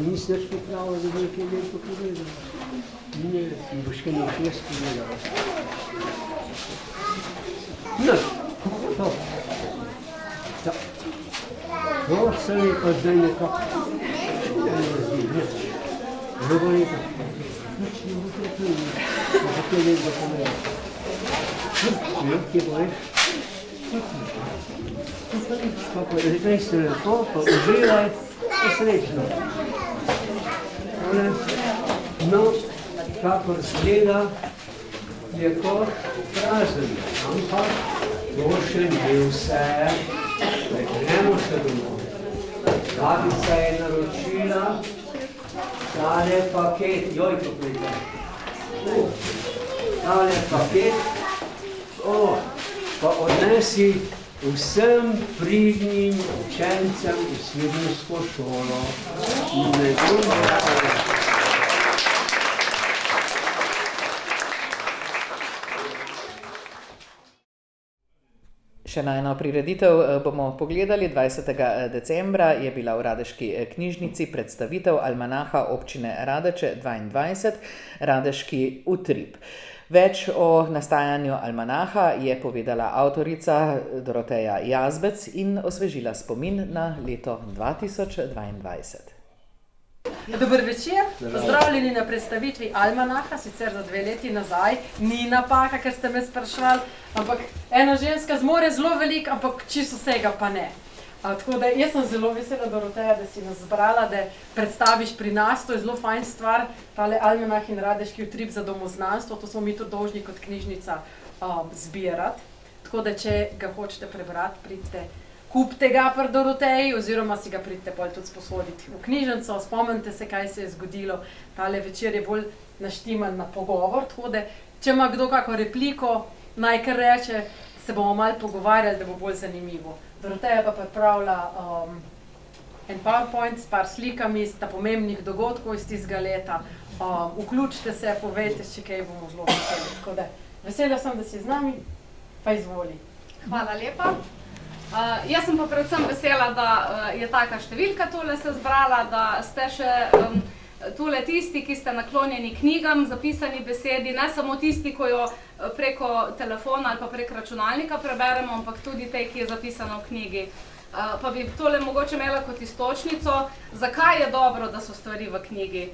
nisi nič popravila, da bi nekaj lepo povedala. Ne, boš kaj nekaj jaz povedala. No, to. To se mi pa zdaj nekako ne razdi, ne. Drugo nekaj. Nič ne bo to tudi. Zato je nekaj povedal. Kje poveš? Zdaj se lepo, pa uživaj, pa srečno. No, kakor zgleda, je kot prazen, ampak to še ni vse, da gremo še domov. Babica je naročila tale paket, joj, ko pride. Tale paket, pa odnesi vsem pridnim učencem v srednjsko šolo. Še na eno prireditev bomo pogledali. 20. decembra je bila v Radeški knjižnici predstavitev almanaha občine Radeče 22, Radeški utrip. Več o nastajanju almanaha je povedala avtorica Doroteja Jazbec in osvežila spomin na leto 2022. Dober večer, pozdravljeni na predstavitvi almanaha, sicer za 2 leti nazaj. Ni napaka, ker ste me sprašvali, ampak ena ženska zmore zelo veliko, ampak čisto vsega pa ne. Tako da jaz sem zelo vesela, Doroteja, da si nas zbrala, da predstaviš pri nas, to je zelo fajn stvar, tale almanah in Radeški utrip za domoznanstvo, to smo mi tudi dolžni kot knjižnica zbirati. Tako da, če ga hočete prebrati, pridite, kupite ga pri Doroteji, oziroma si ga pridite bolj tudi sposoditi v knjižnico, spomnite se, kaj se je zgodilo. Tale večer je bolj naštiman na pogovor, tako da, če ima kdo kako repliko, naj kar reče, se bomo malo pogovarjali, da bo bolj zanimivo. Doroteja pa pripravlja en PowerPoint s par slikami, sta pomembnih dogodkov iz tistega leta. Vključite se, povejte, če kaj bomo zelo veseli. Tako da, vesela sem, da si z nami, pa izvoli. Hvala lepa. Jaz sem pa predvsem vesela, da je taka številka tole se zbrala, da ste še tole tisti, ki ste naklonjeni knjigam, zapisani besedi, ne samo tisti, ko jo preko telefona ali pa prek računalnika preberemo, ampak tudi tej, ki je zapisana v knjigi. Pa bi tole mogoče imela kot istočnico, zakaj je dobro, da so stvari v knjigi.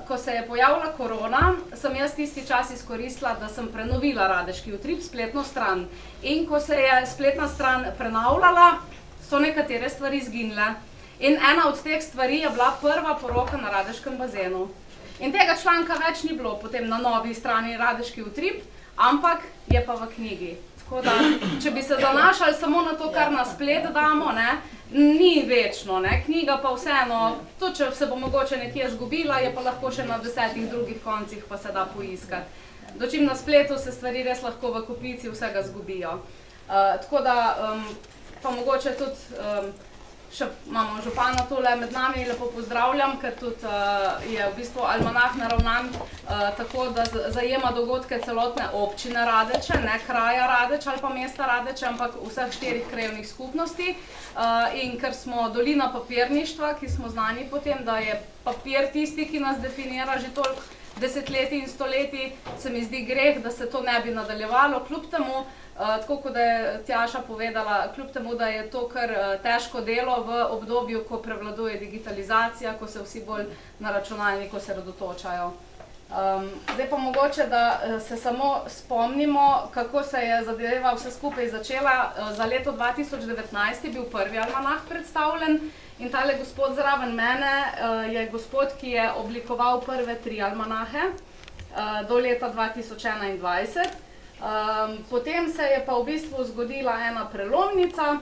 Ko se je pojavila korona, sem jaz tisti čas izkoristila, da sem prenovila Radeški utrip, spletno stran. In ko se je spletna stran prenavljala, so nekatere stvari izginile. In ena od teh stvari je bila prva poroka na Radeškem bazenu. In tega članka več ni bilo potem na novi strani Radeški utrip, ampak je pa v knjigi. Tako da, če bi se zanašali samo na to, kar na splet damo, ne, ni večno, ne. Knjiga pa vseeno, tudi če se bo mogoče nekje zgubila, je pa lahko še na 10 drugih koncih pa se da poiskati. Dočim na spletu se stvari res lahko v kopici vsega zgubijo. Tako da, pa mogoče tudi, še imamo župana tole med nami, lepo pozdravljam, ker tudi je v bistvu almanah naravnan tako, da zajema dogodke celotne občine Radeče, ne kraja Radeč ali pa mesta Radeče, ampak vseh 4 krajevnih skupnosti. In ker smo dolina papirništva, ki smo znani po tem, da je papir tisti, ki nas definira že toliko desetletij in stoletij, se mi zdi greh, da se to ne bi nadaljevalo, kljub temu, tako kot je Tjaša povedala, kljub temu, da je to kar težko delo v obdobju, ko prevladuje digitalizacija, ko se vsi bolj na računalniku osredotočajo. Zdaj pa mogoče, da se samo spomnimo, kako se je zadeva vse skupaj začela. Za leto 2019 je bil prvi almanah predstavljen in tale gospod zraven mene je gospod, ki je oblikoval prve 3 almanahe do leta 2021. Potem se je pa v bistvu zgodila ena prelomnica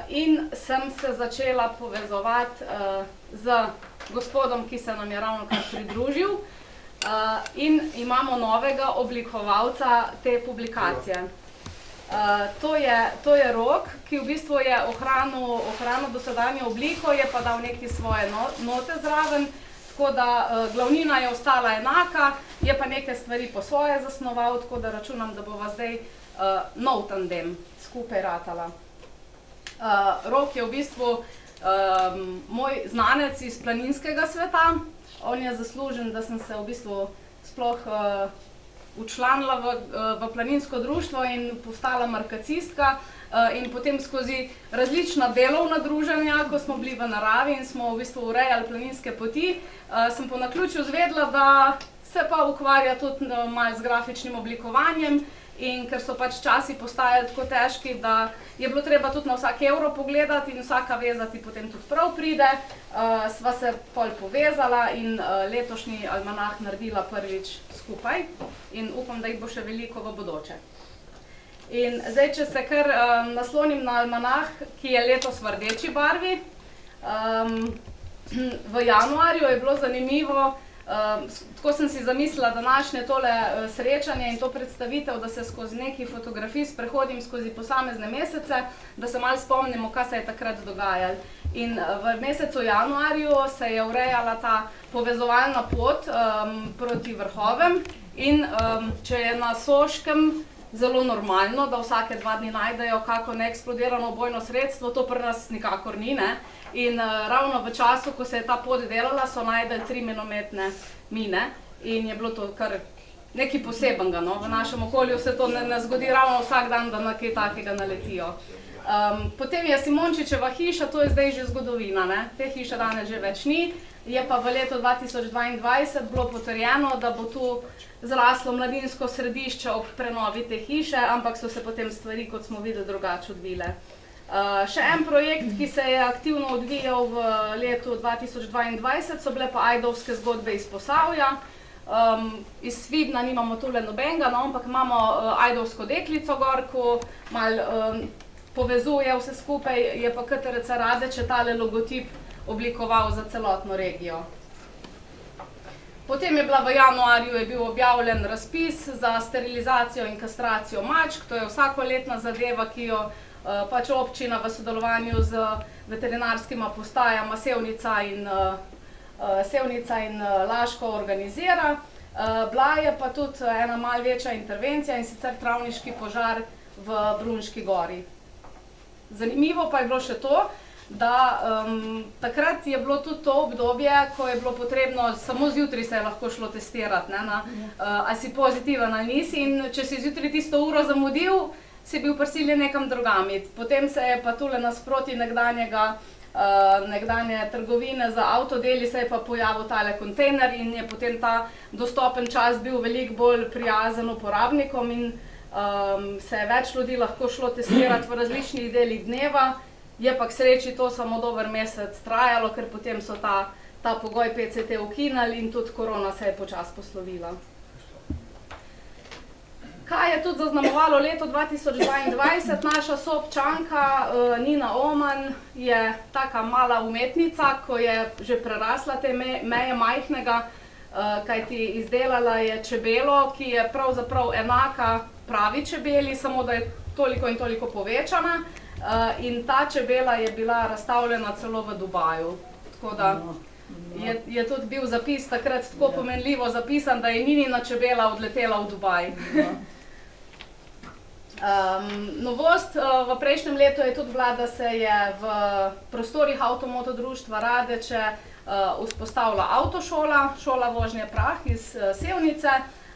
in sem se začela povezovati z gospodom, ki se nam je ravno kar pridružil in imamo novega oblikovalca te publikacije. To je Rok, ki v bistvu je ohranil dosedanjo obliko, je pa dal neke svoje note zraven, tako da glavnina je ostala enaka, je pa neke stvari po svoje zasnoval, tako da računam, da bova zdaj nov tandem skupaj ratala. Rok je v bistvu moj znanec iz planinskega sveta, on je zaslužen, da sem se v bistvu sploh včlanila v planinsko društvo in postala markacistka in potem skozi različna delovna druženja, ko smo bili v naravi in smo v bistvu urejali planinske poti, sem po naključju izvedela, da se pa ukvarja tudi malo z grafičnim oblikovanjem in ker so pač časi postajali tako težki, da je bilo treba tudi na vsak evro pogledati in vsaka veza ti potem tudi prav pride, sva se pol povezala in letošnji almanah naredila prvič skupaj in upam, da jih bo še veliko v bodoče. In zdaj, če se kar naslonim na almanah, ki je letos v rdeči barvi, v januarju je bilo zanimivo, tako sem si zamislila današnje tole srečanje in to predstavitev, da se skozi nekaj fotografij sprehodim skozi posamezne mesece, da se malo spomnimo, kaj se je takrat dogajalo. In v mesecu januarju se je urejala ta povezovalna pot proti vrhovem in če je na Soškem zelo normalno, da vsake 2 dni najdejo kako neeksplodirano bojno sredstvo, to pri nas nikakor ni, ne? In ravno v času, ko se je ta pot delala, so najdeli 3 minometne mine in je bilo to kar nekaj posebenega, no? V našem okolju se to ne zgodi ravno vsak dan, da na kaj takega naletijo. Potem je Simončičeva hiša, to je zdaj že zgodovina, ne? Te hiše danes že več ni, je pa v letu 2022 bilo potrjeno, da bo tu zraslo mladinsko središče ob prenovi te hiše, ampak so se potem stvari, kot smo videli, drugače odvile. Še en projekt, ki se je aktivno odvijal v letu 2022, so bile pa ajdovske zgodbe iz Posavja. Iz Vidna nimamo tule nobenega, no, ampak imamo ajdovsko deklico gor, ko malo povezuje vse skupaj, je pa KTRC Radeče tale logotip oblikoval za celotno regijo. Potem je bila v januarju je bil objavljen razpis za sterilizacijo in kastracijo mačk, to je vsakoletna zadeva, ki jo pač občina v sodelovanju z veterinarskima postajama Sevnica in Laško organizira. Bila je pa tudi ena malo večja intervencija in sicer travniški požar v Brunški gori. Zanimivo pa je bilo še to, da takrat je bilo tudi to obdobje, ko je bilo potrebno, samo zjutraj se je lahko šlo testirati, a si pozitiven ali nisi, in če si zjutraj tisto uro zamudil, si bil prisiljen nekam drugam iti. Potem se je pa tule nasproti nekdanje trgovine za avtodeli se je pa pojavil tale kontejner in je potem ta dostopen čas bil veliko bolj prijazen uporabnikom in se je več ljudi lahko šlo testirati v različnih delih dneva. Je pa k sreči to samo dober mesec trajalo, ker potem so ta ta pogoj PCT ukinili in tudi korona se je počasi poslovila. Kaj je tudi zaznamovalo leto 2022, naša soobčanka Nina Oman je taka mala umetnica, ko je že prerasla te meje majhnega, kajti izdelala je čebelo, ki je pravzaprav enaka pravi čebeli, samo da je toliko in toliko povečana, in ta čebela je bila razstavljena celo v Dubaju. Tako da je tudi bil zapis takrat tako pomenljivo zapisan, da je Ninina čebela odletela v Dubaj. Novost v prejšnjem letu je tudi bila, da se je v prostorih Avtomoto društva Radeče vzpostavila avtošola, šola vožnje prah iz Sevnice,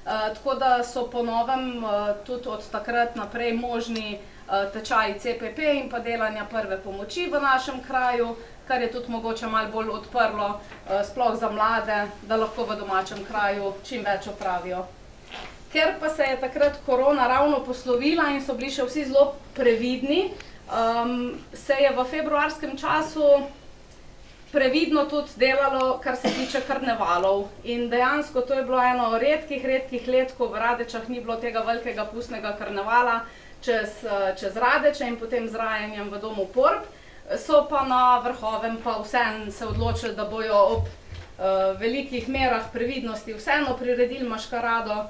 tako da so po novem tudi od takrat naprej možni tečaji CPP in pa delanja prve pomoči v našem kraju, kar je tudi mogoče malo bolj odprlo, sploh za mlade, da lahko v domačem kraju čim več opravijo. Ker pa se je takrat korona ravno poslovila in so bili še vsi zelo previdni, se je v februarskem času previdno tudi delalo, kar se tiče karnevalov. In dejansko to je bilo eno redkih let, ko v Radečah ni bilo tega velikega pustnega karnevala čez Radeče in potem z rajanjem v domu Porb. So pa na Vrhovem pa vseeno se odločili, da bojo ob velikih merah previdnosti vseeno priredili maškarado,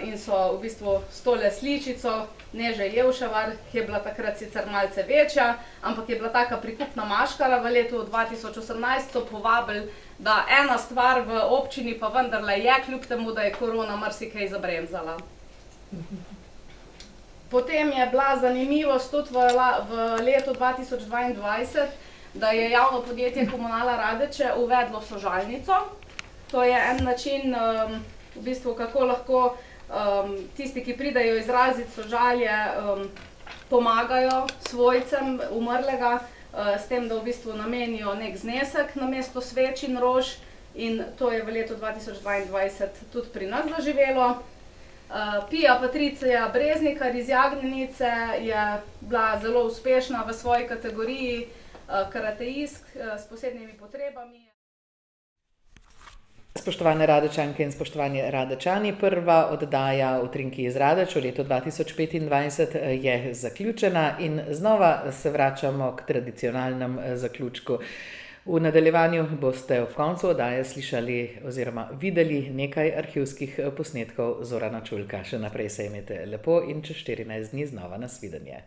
in so v bistvu s tole sličico Neže Jevševar, ki je bila takrat sicer malce večja, ampak je bila taka prikupna maškara v letu 2018, so povabili, da ena stvar v občini pa vendarle je, kljub temu, da je korona marsikaj zabremzala. Potem je bila zanimivost tudi v letu 2022, da je javno podjetje Komunala Radeče uvedlo sožalnico. To je en način, v bistvu, kako lahko tisti, ki pridejo izraziti sožalje, pomagajo svojcem umrlega, s tem, da v bistvu namenijo nek znesek namesto sveč in rož, in to je v letu 2022 tudi pri nas zaživelo. Pija Patricija Breznikar iz Jagnjenice je bila zelo uspešna v svoji kategoriji, karateistk s posebnimi potrebami. Spoštovane Radečanke in spoštovani Radečani, prva oddaja Utrinki iz Radeč v letu 2025 je zaključena in znova se vračamo k tradicionalnem zaključku. V nadaljevanju boste ob koncu oddaje slišali oziroma videli nekaj arhivskih posnetkov Zorana Čulka. Še naprej se imejte lepo in čez 14 dni znova nasvidenje.